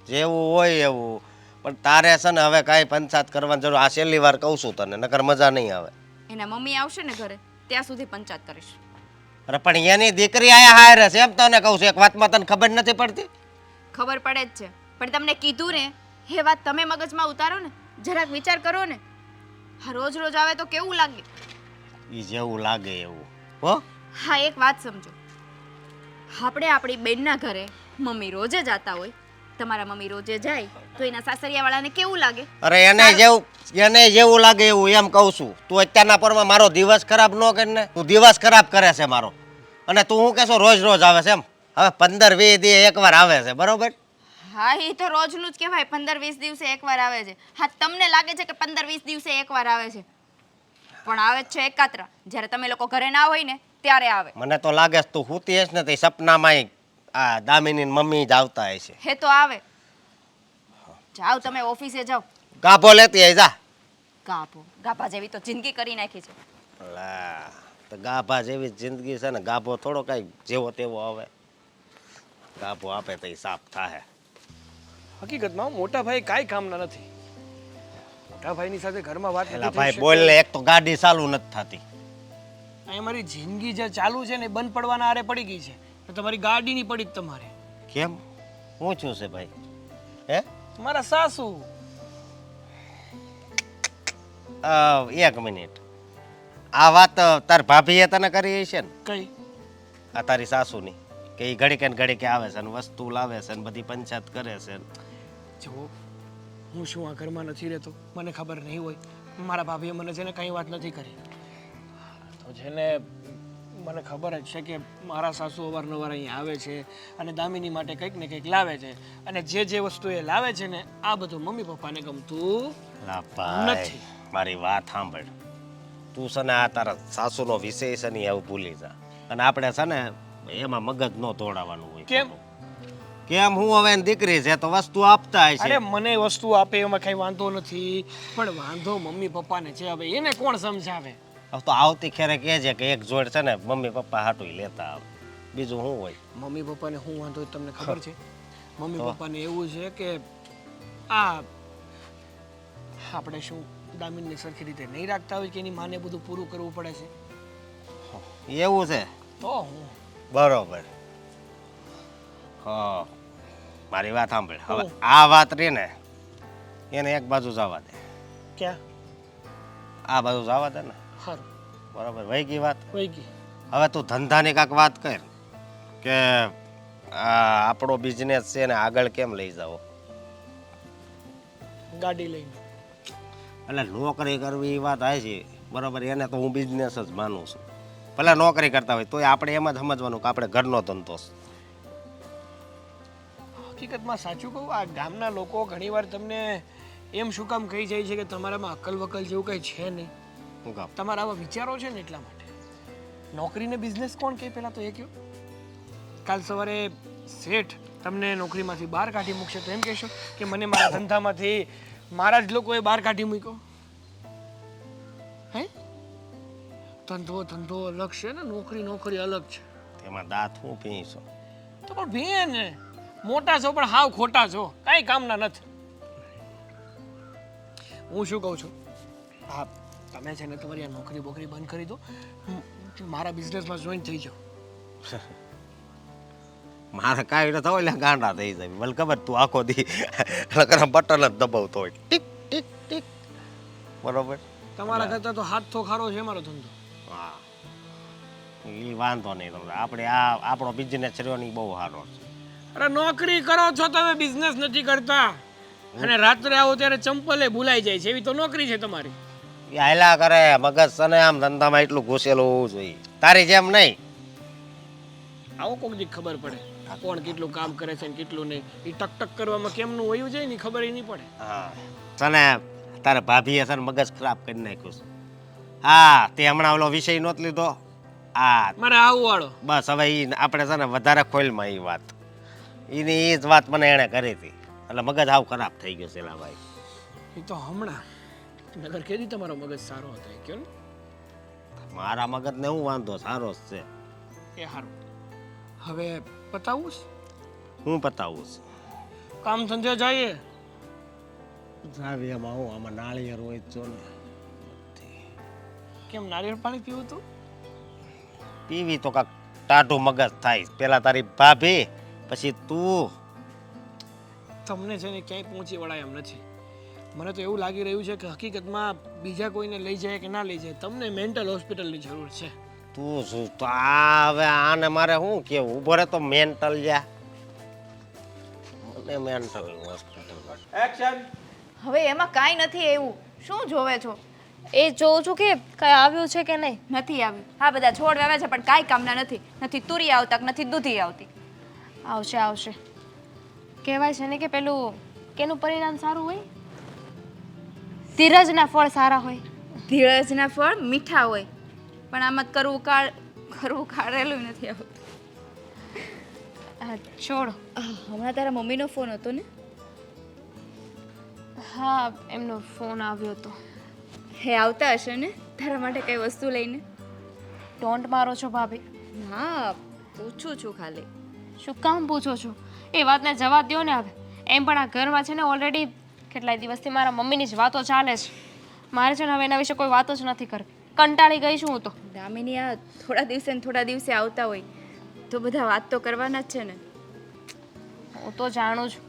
જેવું હોય એવું. પણ તારે છે ને હવે કાંઈ પંચાયત કરવાની જરૂર. આ છેલ્લી વાર કહું છું તને, નકર મજા નહીં આવે. એના મમ્મી આવશે ને ઘરે ત્યાં સુધી પંચાયત કરીશ. અરે પણ એની દીકરી આયા હારે છે એમ તને કહું છું. એક વાતમાં તને ખબર નથી પડતી? ખબર પડે જ છે. પણ તમને કીધું ને એ વાત તમે મગજમાં ઉતારો ને. જરાક વિચાર કરો ને. હા, રોજ રોજ આવે તો કેવું લાગે? ઈ જેવું લાગે એવું. હો હા, એક વાત સમજો. આપણે આપણી બેનના ઘરે મમ્મી રોજે જતા હોય. તમારા મમ્મી રોજે જાય તો એના સાસરિયાવાળાને કેવું લાગે? અરે એને જેવું લાગે એવું એમ કહું છું. તું અત્યારના પરમાં મારો દિવસ ખરાબ ન કર ને. તું દિવસ ખરાબ કરે છે મારો. અને તું શું કહેશો રોજ રોજ આવે છે એમ? હવે 15-20 દિવસે એકવાર આવે છે બરોબર? હા, એ તો રોજનું જ કહેવાય. 15-20 દિવસે એકવાર આવે છે. હા, તમને લાગે છે કે 15-20 દિવસે એકવાર આવે છે, પણ આવે જ છે એકાત્રા. જ્યારે તમે લોકો ઘરે ના હોય ને ત્યારે આવે. મને તો લાગે છે તું સૂતી હશ ને તે સપનામાં આ દામિની મમ્મી જ આવતા હશે. હે તો આવે. જાઓ તમે ઓફિસે જાઓ. ગાભો લેતી આય જા. ગાભા જેવી તો જિંદગી કરી નાખી છે. લા તો ગાભા જેવી જિંદગી છે ને. ગાભો થોડો કઈ જેવો તેવો આવે. ગાભો આપે તો સાફ થાય. હકીકતમાં મોટા ભાઈ કાંઈ કામના નથી. મોટા ભાઈની સાથે ઘરમાં વાત એલા ભાઈ બોલ ને. એક તો ગાડી ચાલુ નથી થતી. અહીં મારી જિંદગી જે ચાલુ છે ને એ બંધ પડવાના આરે પડી ગઈ છે. તો તમારી ગાડી ની પડી જ તમારે. કેમ? શું છું છે ભાઈ? હે મારા સાસુ. એક મિનિટ. આ વાત તાર ભાભીએ તને કરી છે ને? કઈ? આ તારી સાસુની કે એ ઘડીકે ને ઘડીકે આવે છે ને વસ્તુ લાવે છે ને બધી પંચાયત કરે છે. જો હું શું આ ઘરમાં નથી રહેતો મને ખબર નહીં હોય. મારા ભાભીએ મને છે ને કંઈ વાત નથી કરી. તો છે ને મને ખબર જ છે કે મારા સાસુ અવારનવાર અહીંયા આવે છે અને દામિની માટે કંઈક ને કંઈક લાવે છે. અને જે વસ્તુ એ લાવે છે ને આ બધું મમ્મી પપ્પાને ગમતું નથી. મારી વાત સાંભળ. તું છે ને આ તારા સાસુનો વિષય છે ને એવું ભૂલી જા. અને આપણે છે ને એમાં મગજ ન તોડાવવાનું હોય. કેમ? કેમ હું હવે એની દીકરી છે તો વસ્તુ આપતા હશે. અરે મને વસ્તુ આપે એમાં કઈ વાંધો નથી, પણ વાંધો મમ્મી પપ્પાને છે. હવે એને કોણ સમજાવે? હવે તો આવતી ખેરે કહે છે કે એક જોડ છે ને મમ્મી પપ્પા હાટું લેતા આવે, બીજું શું હોય? મમ્મી પપ્પાને શું વાંધો હોય તમને ખબર છે? મમ્મી પપ્પાને એવું છે કે આ આપણે શું દામિનને સરખી રીતે નહીં રાખતા હોય કે એની માને બધું પૂરું કરવું પડે છે. એવું છે? તો હું બરોબર. હા, મારી વાત સાંભળ. હવે આ વાત રહી ને એને એક બાજુ જવા દે. ક્યાં? આ બાજુ જવા દે ને. ખરું, બરોબર, વહી ગઈ વાત. વહી ગઈ. હવે તું ધંધાની કાંક વાત કર કે આ આપણો બિઝનેસ છે ને આગળ કેમ લઈ જાઓ. ગાડી લઈને. એટલે નોકરી કરવી એ વાત આવે છે બરોબર, એને તો હું બિઝનેસ જ માનું છું. ભલે નોકરી કરતા હોય તોય આપણે એમ જ સમજવાનું કે આપણે ઘરનો ધંધો છે. હકીકતમાં સાચું કહું, આ ગામના લોકો ઘણીવાર તમને એમ શું કામ કહી જાય છે કે તમારામાં અક્કલ વકલ જેવું કંઈ છે નહીં. શું કામ? તમારા આવા વિચારો છે ને એટલા માટે. નોકરીને બિઝનેસ કોણ કહે પહેલાં તો એ કહો. કાલ સવારે શેઠ તમને નોકરીમાંથી બહાર કાઢી મૂકશે તો એમ કહેશો કે મને મારા ધંધામાંથી મારા જ લોકોએ બહાર કાઢી મૂક્યો? હે? ધંધો ધંધો અલગ છે ને નોકરી નોકરી અલગ છે. તેમાં દાંત હું પીશો. તો પણ બેન મોટા છો પણ હાવ ખોટા છો, કાંઈ કામના નથી. હું શું કહું છું, હા તમે છે ને તમારી આ નોકરી બોકરી બંધ કરી દો, મારા બિઝનેસમાં જોઈન થઈ જાઓ. મારે કાંઈ ન થયું એટલે ગાંડા થઈ જાય. મને ખબર તું આખો દી બટન જ દબાવતો હોય ટીક ટીક ટીક. બરોબર. તમારા કરતાં તો હાથ તો ખારો છે મારો ધંધો. હા, એ વાંધો નહીં તમને. આપણે આ આપણો બિઝનેસ રહ્યો ને ઈ બહુ સારો છે. અરે નોકરી કરો છો તમે, બિઝનેસ નથી કરતા. અને રાત્રે આવો ત્યારે ચંપલે ભૂલાઈ જાય છે, એવી તો નોકરી છે તમારી. એ હાયલા કરે મગજ સને આમ ધંધામાં એટલું ઘૂસેલું હોવું જોઈએ, તારી જેમ નહીં. આવો કોક દી ખબર પડે કોણ કેટલું કામ કરે છે ને કેટલું નહીં. એ ટક ટક કરવામાં કેમનું વયું જાય ને ખબર નહીં પડે. હા, તને તારે ભાભીએ છે ને મગજ ખરાબ કરી નાખ્યું છે. હા, તે હમણાં ઓલો વિષય નહોતો લીધો. હા મારે આવું વાળો બસ હવે ઈ આપણે છે ને વધારે ખોલમાં એ વાત, એની એ જ વાત મને એણે કરી હતી એટલે મગજ આવ ખરાબ થઈ ગયો છે એલા ભાઈ. એ તો હમણાં નગર કેદી તમારો મગજ સારો હતો એ કયો ને. મારા મગજને હું વાંધો, સારો જ છે. એ સારું. હવે પતાવું છે? હું પતાવું છું. કામ ધંધે જઈએ. જાવી એમાં હું આમાં નાળિયેર હોય જ જો ને. કેમ નારિયેળ પાણી પીવું તું? પીવી તો કાંક ટાઢું મગજ થાય. પેલા તારી ભાભી પછી તું. તમને છે ને ક્યાંય પહોંચી વળાય એમ નથી. મને તો એવું લાગી રહ્યું છે કે હકીકતમાં બીજા કોઈને લઈ જાય કે ના લઈ જાય, તમને મેન્ટલ હોસ્પિટલની જરૂર છે. તું શું તો આ હવે આને મારે શું કેવું? ઉભો રહે તો મેન્ટલ જા. મને મેન્ટલ હોસ્પિટલ. હવે એમાં કાંઈ નથી એવું. શું જોવે છો? એ જોઉં છું કે કઈ આવ્યું છે કે નહીં. નથી આવ્યું. હા, બધા છોડ વાવ્યા છે પણ કાંઈ કામના નથી. નથી તુરી આવતા કે નથી દૂધી આવતી. આવશે આવશે. કહેવાય છે ને કે પેલું કેનું પરિણામ સારું હોય? ધીરજના ફળ સારા હોય. ધીરજના ફળ મીઠા હોય પણ આમાં કરવું કાઢેલું નથી આવતું. છોડો. હમણાં તારા મમ્મીનો ફોન હતો ને? હા, એમનો ફોન આવ્યો હતો. હે આવતા હશે ને તારા માટે કઈ વસ્તુ લઈને? ડોન્ટ મારો છો ભાભી. હા, પૂછું છું ખાલી. શું કામ પૂછો છો? એ વાતને જવા દ્યો ને હવે. એમ પણ આ ઘરમાં છે ને ઓલરેડી કેટલાય દિવસથી મારા મમ્મીની જ વાતો ચાલે છે. મારે છે ને હવે એના વિશે કોઈ વાતો જ નથી કરવી. કંટાળી ગઈ છું હું તો. દામિની, આ થોડા દિવસે ને થોડા દિવસે આવતા હોય તો બધા વાત તો કરવાના જ છે ને. હું તો જાણું છું,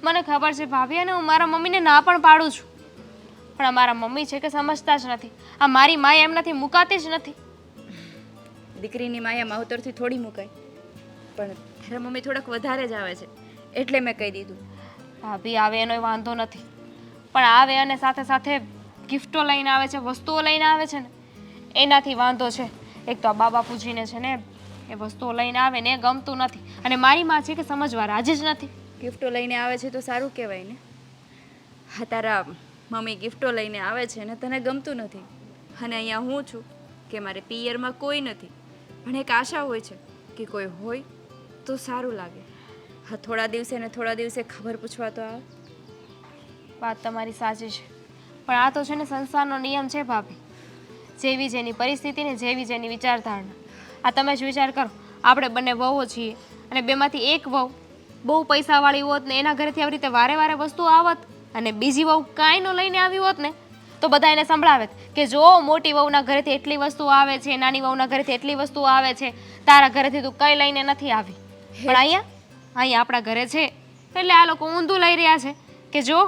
મને ખબર છે ભાભી, અને હું મારા મમ્મીને ના પણ પાડું છું. પણ આ મારા મમ્મી છે કે સમજતા જ નથી. આ મારી માય એમનાથી મુકાતી જ નથી. દીકરીની માયા માવતરથી થોડી મુકાય, પણ તારા મમ્મી થોડાક વધારે જ આવે છે એટલે મેં કહી દીધું. ભાભી આવે એનો વાંધો નથી, પણ આવે અને સાથે સાથે ગિફ્ટો લઈને આવે છે, વસ્તુઓ લઈને આવે છે ને એનાથી વાંધો છે. એક તો આ બા બાપુજીને છે ને એ વસ્તુઓ લઈને આવે ને એ ગમતું નથી, અને મારી માં છે કે સમજવા રાજી જ નથી. ગિફ્ટો લઈને આવે છે તો સારું કહેવાય ને. હા, તારા મમ્મી ગિફ્ટો લઈને આવે છે ને તને ગમતું નથી, અને અહીંયા હું છું કે મારે પિયરમાં કોઈ નથી, પણ એક આશા હોય છે કે કોઈ હોય તો સારું લાગે. હા, થોડા દિવસે ને થોડા દિવસે ખબર પૂછવા તો આવે. વાત તમારી સાચી છે, પણ આ તો છે ને સંસારનો નિયમ છે ભાભી. જેવી જેની પરિસ્થિતિ ને જેવી જેની વિચારધારણા. આ તમે જ વિચાર કરો, આપણે બંને વહુઓ છીએ અને બેમાંથી એક વહુ બહુ પૈસાવાળી હોત ને એના ઘરેથી આવી રીતે વારે વારે વસ્તુઓ આવત, અને બીજી વહુ કાંઈ ન લઈને આવી હોત ને તો બધા એને સંભળાવે કે જો મોટી વહુના ઘરેથી એટલી વસ્તુઓ આવે છે, નાની વહુના ઘરેથી એટલી વસ્તુઓ આવે છે, તારા ઘરેથી તું કંઈ લઈને નથી આવી. પણ અહીંયા આપણા ઘરે છે એટલે આ લોકો ઊંધું લઈ રહ્યા છે કે જો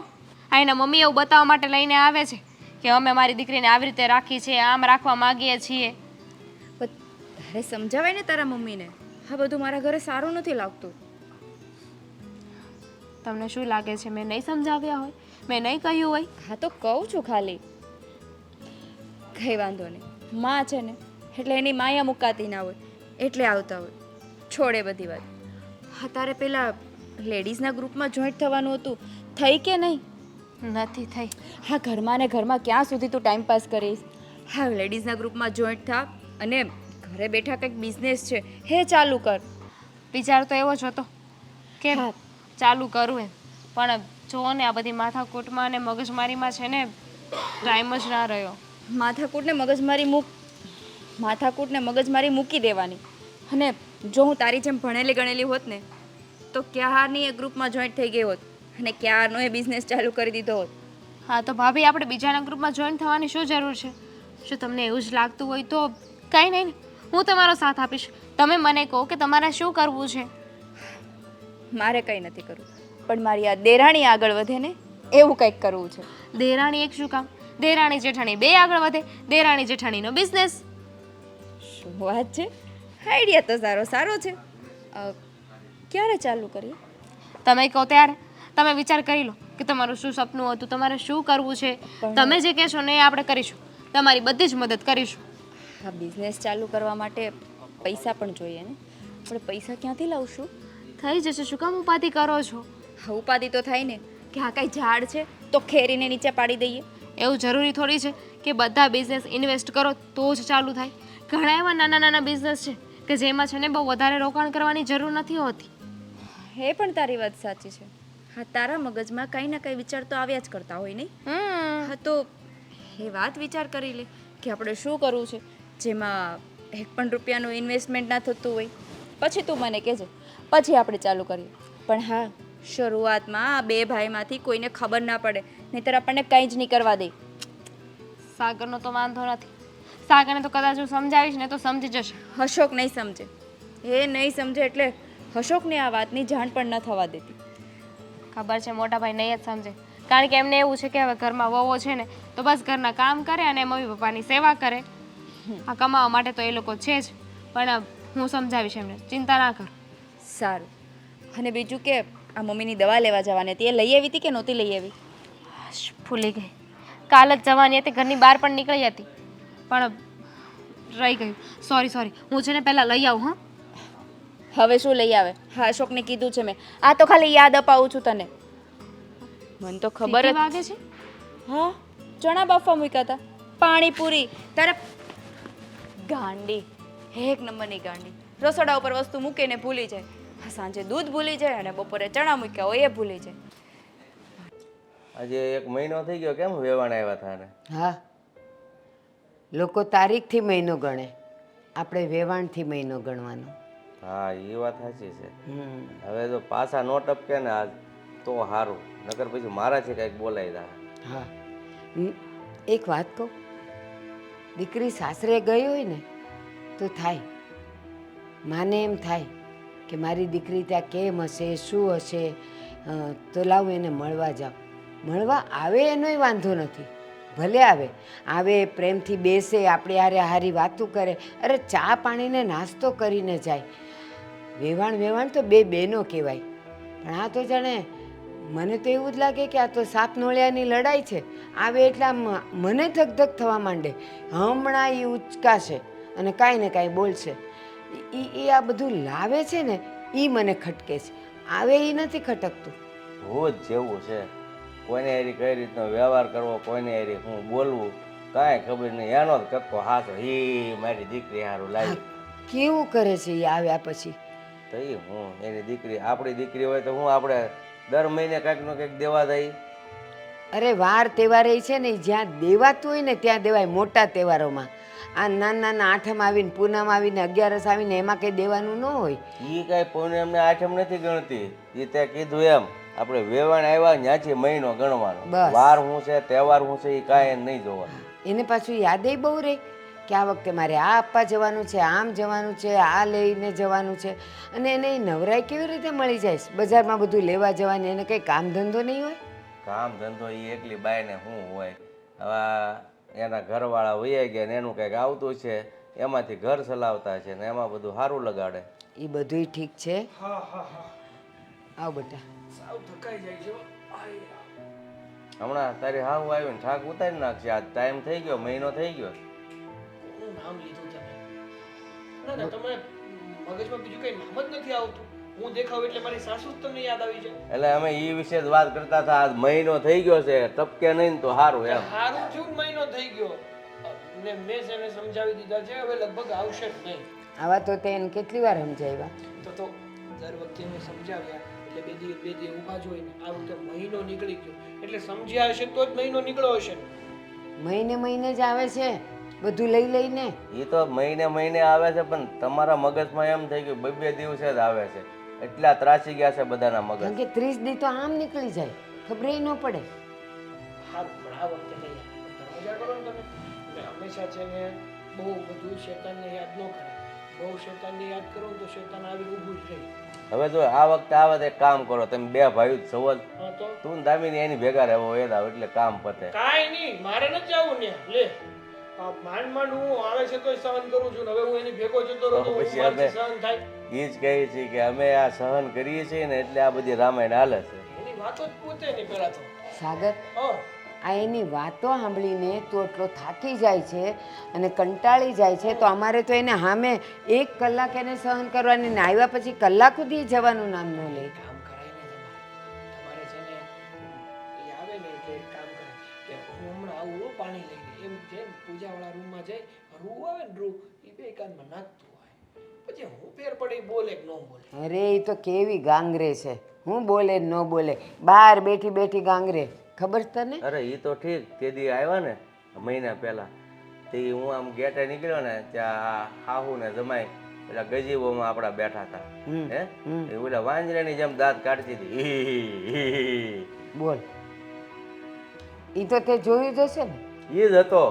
અહીંના મમ્મી એવું બતાવવા માટે લઈને આવે છે કે અમે મારી દીકરીને આવી રીતે રાખી છે, આમ રાખવા માંગીએ છીએ. પણ તારે સમજાવાય ને તારા મમ્મીને. આ બધું મારા ઘરે સારું નથી લાગતું. તમને શું લાગે છે મેં નહીં સમજાવ્યા હોય, મેં નહીં કહ્યું હોય? હા તો કહું છું ખાલી. કંઈ વાંધો નહીં, માં છે ને એટલે એની માયા મુકાતી ના હોય એટલે આવતા હોય. છોડે બધી વાત. હા, તારે પેલા લેડીઝના ગ્રુપમાં જોઈન્ટ થવાનું હતું, થઈ કે નહીં? નથી થઈ. હા, ઘરમાં ને ઘરમાં ક્યાં સુધી તું ટાઈમ પાસ કરીશ? હા, લેડીઝના ગ્રુપમાં જોઈન્ટ થા અને ઘરે બેઠા કંઈક બિઝનેસ છે હે ચાલુ કર. વિચાર તો એવો જ હતો કે હા. ચાલુ કરું એમ, પણ જુઓ ને આ બધી માથાકૂટમાં અને મગજમારીમાં છે ને ટાઈમ જ ના રહ્યો. માથાકૂટને મગજમારી મૂકી દેવાની. અને જો હું તારી જેમ ભણેલી ગણેલી હોત ને તો ક્યારની એ ગ્રુપમાં જોઈન્ટ થઈ ગઈ હોત અને ક્યારનો એ બિઝનેસ ચાલુ કરી દીધો હોત. હા તો ભાભી, આપણે બીજાના ગ્રુપમાં જોઈન થવાની શું જરૂર છે? જો તમને એવું જ લાગતું હોય તો કંઈ નહીં, હું તમારો સાથ આપીશ. તમે મને કહો કે તમારે શું કરવું છે. મારે કંઈ નથી કરવું, પણ મારી આ દેરાણી આગળ વધે ને એવું કંઈક કરવું છે. દેરાણી એક શું કામ? દેરાણી જેઠાણી બે આગળ વધે, દેરાણી જેઠાણીનો બિઝનેસ. શું વાત છે! આઈડિયા તો સારો છે. ક્યારે ચાલુ કરીએ? તમે કહો ત્યારે. તમે વિચાર કરી લો કે તમારું શું સપનું હતું, તમારે શું કરવું છે. તમે જે કહેશો ને એ આપણે કરીશું, તમારી બધી જ મદદ કરીશું. હા, બિઝનેસ ચાલુ કરવા માટે પૈસા પણ જોઈએ ને. આપણે પૈસા ક્યાંથી લાવશું? થઈ જશે, શું કામ ઉપાધિ કરો છો? હા, ઉપાધિ તો થાય ને કે આ કાંઈ ઝાડ છે તો ખેરીને નીચે પાડી દઈએ. એવું જરૂરી થોડી છે કે બધા બિઝનેસ ઇન્વેસ્ટ કરો તો જ ચાલુ થાય. ઘણા એવા નાના નાના બિઝનેસ છે કે જેમાં છે ને બહુ વધારે રોકાણ કરવાની જરૂર નથી હોતી. એ પણ તારી વાત સાચી છે. હા, તારા મગજમાં કંઈ ના કંઈ વિચાર તો આવ્યા જ કરતા હોય નહીં? હા, તો એ વાત વિચાર કરી લે કે આપણે શું કરવું છે જેમાં એક પણ રૂપિયાનું ઇન્વેસ્ટમેન્ટ ના થતું હોય. પછી તું મને કહેજે, પછી આપણે ચાલુ કરીએ. પણ હા, શરૂઆતમાં આ બે ભાઈમાંથી કોઈને ખબર ના પડે, નહીંતર આપણને કંઈ જ નહીં કરવા દે. સાગરનો તો વાંધો નથી. સાગરને તો કદાચ હું સમજાવીશ ને તો સમજી જશે. અશોક નહીં સમજે. એ નહીં સમજે એટલે અશોકને આ વાતની જાણ પણ ન થવા દેતી. ખબર છે મોટા ભાઈ નહીં જ સમજે, કારણ કે એમને એવું છે કે હવે ઘરમાં વહુઓ છે ને તો બસ ઘરના કામ કરે અને મમ્મી પપ્પાની સેવા કરે. આ કમાવા માટે તો એ લોકો છે જ, પણ હું સમજાવીશ એમને, ચિંતા ના કર. સારું. અને બીજું કે આ મમ્મીની દવા લેવા જવાની હતી, એ લઈ આવી હતી કે નહોતી લઈ આવી? ભૂલી ગઈ. કાલ જ જવાની હતી, ઘરની બહાર પણ નીકળી હતી પણ રહી ગયું. સોરી, હું છે ને પહેલાં લઈ આવું. હા, હવે શું લઈ આવે? હા, અશોકને કીધું છે મેં. આ તો ખાલી યાદ અપાવું છું તને. મને તો ખબર જ વાગે છે. હા, ચણા બાફવા મૂક્યા હતા, પાણીપુરી. તારા ગાંડી, એક નંબરની ગાંડી. રસોડા ઉપર વસ્તુ મૂકીને ભૂલી જાય. હા, સાંજે દૂધ ભૂલી જાય અને બપોરે ચણા મૂક્યા હોય એ ભૂલી જાય. આજે 1 મહિનો થઈ ગયો, કેમ વેવાણ આવ્યા તારે? હા, લોકો તારીખથી મહિનો ગણે, આપણે વેવાણથી મહિનો ગણવાનો. હા, એ વાત સાચી છે. હમ. હવે જો પાછા નો ટપકે ને આજ તો સારું, નકર પછી મારાથી કંઈક બોલાઈ જાય. હા, એક વાત કહું, દીકરી સાસરે ગઈ હોય ને તો થાય, માને એમ થાય કે મારી દીકરી ત્યાં કેમ હશે, શું હશે, તો લાવ એને મળવા જાઓ. મળવા આવે એનોય વાંધો નથી, ભલે આવે પ્રેમથી બેસે, આપણે હારે હારી વાતું કરે, અરે ચા પાણીને નાસ્તો કરીને જાય. વેવાણ તો બે બહેનો કહેવાય. પણ આ તો જાણે મને તો એવું જ લાગે કે આ તો સાપ નોળિયાની લડાઈ છે. આવે એટલે આમ મને ધક થવા માંડે. હમણાં એ ઉચકાશે અને કાંઈ ને કાંઈ બોલશે. એ આ બધું લાવે છે ને એ મને ખટકે છે, આવે એ નથી ખટકતું. રોજ જેવું છે, કોઈને હારી કઈ રીતનો વ્યવહાર કરવો, કોઈને હારી હું બોલવું કાંઈ ખબર નહીં. એનો જ કક્કો હાસો, મારી દીકરી હારું લાવી. કેવું કરે છે એ આવ્યા પછી? તો એ હું એની દીકરી, આપણી દીકરી હોય તો હું આપણે દર મહિને કાંઈક નો કંઈક દેવા દઈ. અરે વાર તહેવારે છે ને ઈ જ્યાં દેવાતું હોય ને ત્યાં દેવાય, મોટા તહેવારોમાં. આ નાના નાના આઠમ આવીને, પૂનમ આવીને, 11 આવીને એમાં કંઈ દેવાનું ન હોય. એ કાંઈ પૂને એમને આઠમ નથી ગણતી. એ તે કીધું એમ આપણે વેવાણ આવ્યા ત્યાંથી મહિનો ગણવાનો. બસ. વાર શું છે, તહેવાર શું છે, એ કાંઈ નહીં જોવાનું. એને પાછું યાદેય બહુ રહે કે આ વખતે મારે આ આપવા જવાનું છે, આમ જવાનું છે, આ લઈને જવાનું છે. અને એને ઈ નવરાઈ કેવી રીતે મળી જાય છે? બજારમાં બધું લેવા જવાની, એને કંઈ કામ ધંધો નહીં હોય? કામ ધંધો એ એકલી બાઈને શું હોય? હવે એના ઘરવાળા વૈયા ગયા ને એનું કંઈક આવતું છે, એમાંથી ઘર ચલાવતા છે ને એમાં બધું સારું લગાડે. એ બધુંય ઠીક છે. હા હા હા આવ બેટા. સાવ થકાઈ જાય છે હો. આય. હમણાં તારી હાવ આવીને ઠાક ઉતારી નાખશે. આ ટાઈમ થઈ ગયો, મહિનો થઈ ગયો. કોનું નામ લીધું તમે? ના ના, તમે મગજમાં બીજું કઈ નામ જ નથી આવતું. હું દેખાવ એટલે મારી સાસુ જ તમને યાદ આવી જાય. એટલે અમે એ વિશે જ વાત કરતા હતા. આજ મહિનો થઈ ગયો છે, ટપકે નહીં ને તો સારું એમ. સારું થયું ને મહિનો થઈ ગયો ને મેં એને સમજાવી દીધા છે, હવે લગભગ આવશે જ નહીં. આવા તો તે એને કેટલી વાર સમજાવ્યા. તો દર વખતે મેં સમજાવ્યા એટલે બે દી ઊભા જ હોય ને. આ વખતે મહિનો નીકળી ગયો એટલે સમજ્યા હશે તો જ મહિનો નીકળ્યો હશે ને. મહિને મહિને જ આવે છે બધું લઈ લઈને. એ તો મહિને મહિને આવે છે, પણ તમારા મગજમાં એમ થઈ ગયું બે દિવસે જ આવે છે. એટલા ત્રાસી ગયા છે બધાના મગજ. કારણ કે 30 દી તો આમ નીકળી જાય, ખબર ન પડે. સારું પણ આ વખતે નહીં આવે. પણ મજા કરો ને તમે. મેં હંમેશા છે ને બહુ બધું શેતાનને યાદ ન કરે. બહુ શેતાનને યાદ કરો ને તો શેતાન આવી ઊભું જ રહે. હવે જો આ વખતે આવે તો એક કામ કરો, તમે બે ભાઈ જ સવો જ. હા તો તું ને દામિની એની ભેગા રહેવો એ દાવ એટલે કામ પતે. કાંઈ નહીં, મારે નથી જવું ને. લે આ માંડ માંડ હું આવે છે તોય સહન કરું છું ને. હવે હું એની ભેગો જતો રહું તો પછી મારાથી અમે- સહન થાય. એ જ કહે છે કે અમે આ સહન કરીએ છીએ ને એટલે આ બધી રામાયણ હાલે છે. એની વાતો જ પૂછે નહીં પહેલા તો. સાગર, હા આ એની વાતો સાંભળીને તું એટલો થાકી જાય છે અને કંટાળી જાય છે, તો અમારે તો એને સામે 1 કલાક એને સહન કરવાની, ને આવ્યા પછી કલાક સુધી જવાનું નામ ન લે. કામ કરાય ને તમારે છે ને એ આવે ને એટલે એક કામ કરે કે હું હમણાં આવું હો પાણી લઈને. એમ જેમ પૂજાવાળા રૂમમાં જાય, રૂ આવે ને રૂ એ બે કાનમાં નાખતું હોય. પછી હું ફેર પડે ઈ બોલે કે ન બોલે. અરે એ તો કેવી ગાંગરે છે, હું બોલે ને ન બોલે, બહાર બેઠી બેઠી ગાંગરે. ખબર છે તને? અરે એ તો ઠીક, તે દી આવ્યા ને મહિના પહેલા તે હું આમ ગેટે નીકળ્યો ને ત્યાં હાહુ ને જમાઈ પેલા ગજીબોમાં આપણા બેઠા હતા. હે એ ઓલા વાંજરાની જેમ દાંત કાઢતી હતી. બોલ. એ તો તે જોયું જ હશે ને. એ જ હતો.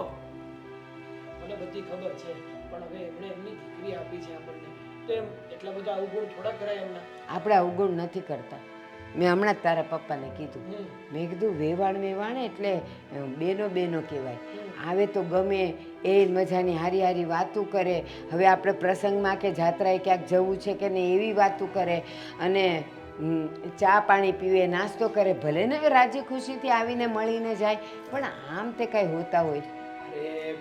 મને બધી ખબર છે પણ હવે એમણે એમની દીકરી આપી છે આપણને તો એમ એટલા બધા અવગુણ થોડા કરાય એમના. આપણે અવગુણ નથી કરતા. મેં હમણાં જ તારા પપ્પાને કીધું. મેં કીધું વેવાણ વેવાણ એટલે બેનો બેનો કહેવાય. આવે તો ગમે, એ મજાની હારી હારી વાતું કરે. હવે આપણે પ્રસંગમાં કે જાત્રાએ ક્યાંક જવું છે કે નહીં એવી વાતું કરે, અને ચા પાણી પીવે, નાસ્તો કરે. ભલે ને રાજી ખુશીથી આવીને મળીને જાય, પણ આમ તે કાંઈ હોતા હોય. અરે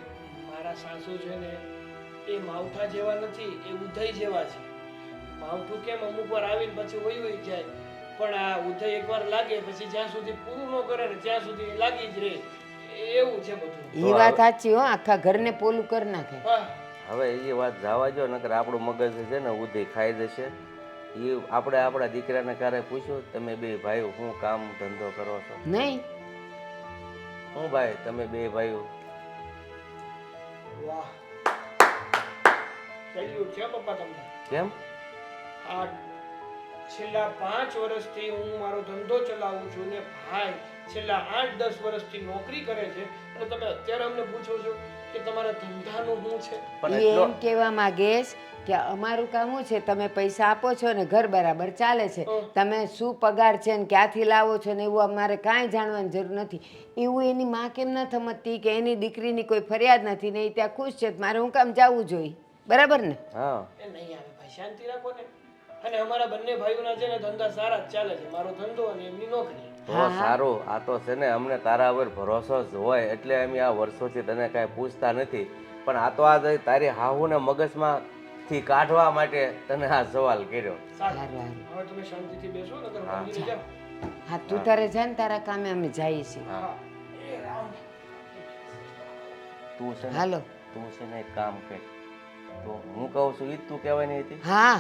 મારા સાસુ છે ને એ માવઠા જેવા નથી, એ ઉધઈ જેવા છે. માવઠું કેમ અમુક વાર આવીને પછી વહી જાય, પણ આ ઉધઈ એકવાર લાગે પછી જ્યાં સુધી પૂરું ન કરે ને ત્યાં સુધી લાગી જ રહે. એવું છે બધું. એ વાત સાચી હો, આખા ઘરને પોલું કરી નાખે. વાહ હવે એ વાત જવા જો, નકર આપણું મગજ છે ને ઉધી ખાઈ જશે. એ આપણે આપણા દીકરાને ક્યારે પૂછ્યું તમે બે ભાઈઓ શું કામ ધંધો કરો છો? નહીં. હું ભાઈ તમે બે ભાઈઓ વાહ સલ્યુટ છે પપ્પા તમને. કેમ? આ છેલ્લા 5 વર્ષથી હું મારો ધંધો ચલાવું છું ને ભાઈ છેલ્લા 8-10 વર્ષથી નોકરી કરે છે અને તમે અત્યારે અમને પૂછો છો કે તમારા ધંધાનું શું છે? પણ એ એટલો એમ કહેવા માંગેશ કે અમારું કામ શું છે, તમે પૈસા આપો છો ને ઘર બરાબર ચાલે છે, તમે શું પગાર છે ને ક્યાંથી લાવો છો ને એવું અમારે કાંઈ જાણવાની જરૂર નથી. એવું એની માં કેમ ન સમજતી કે એની દીકરીની કોઈ ફરિયાદ નથી ને એ ત્યાં ખુશ છે, મારે હું કામ જવું જોઈએ? બરાબર ને? હા એ નહીં આવે ભાઈ, શાંતિ રાખો ને. અને અમારા બંને ભાઈઓના છે ને ધંધા સારા જ ચાલે છે, મારો ધંધો અને એમની નોકરી. તો સારું. આ તો છે ને અમને તારા ઉપર ભરોસો જ હોય એટલે અમે આ વર્ષોથી તને કાંઈ પૂછતા નથી. પણ આ તો આ તારી હાહુને મગજમાં થી કાઢવા માટે તને આ સવાલ કર્યો. સારું સારું. હવે તમે શાંતિથી બેસો નકર મંદિરે જાઓ. હા, તું તારે જા ને, તારા કામે અમે જઈએ છીએ. હા તું છે ને હાલો. તું છે ને એક કામ કર, તો હું કહું છું ઈ જ તું કહેવાની હતી હા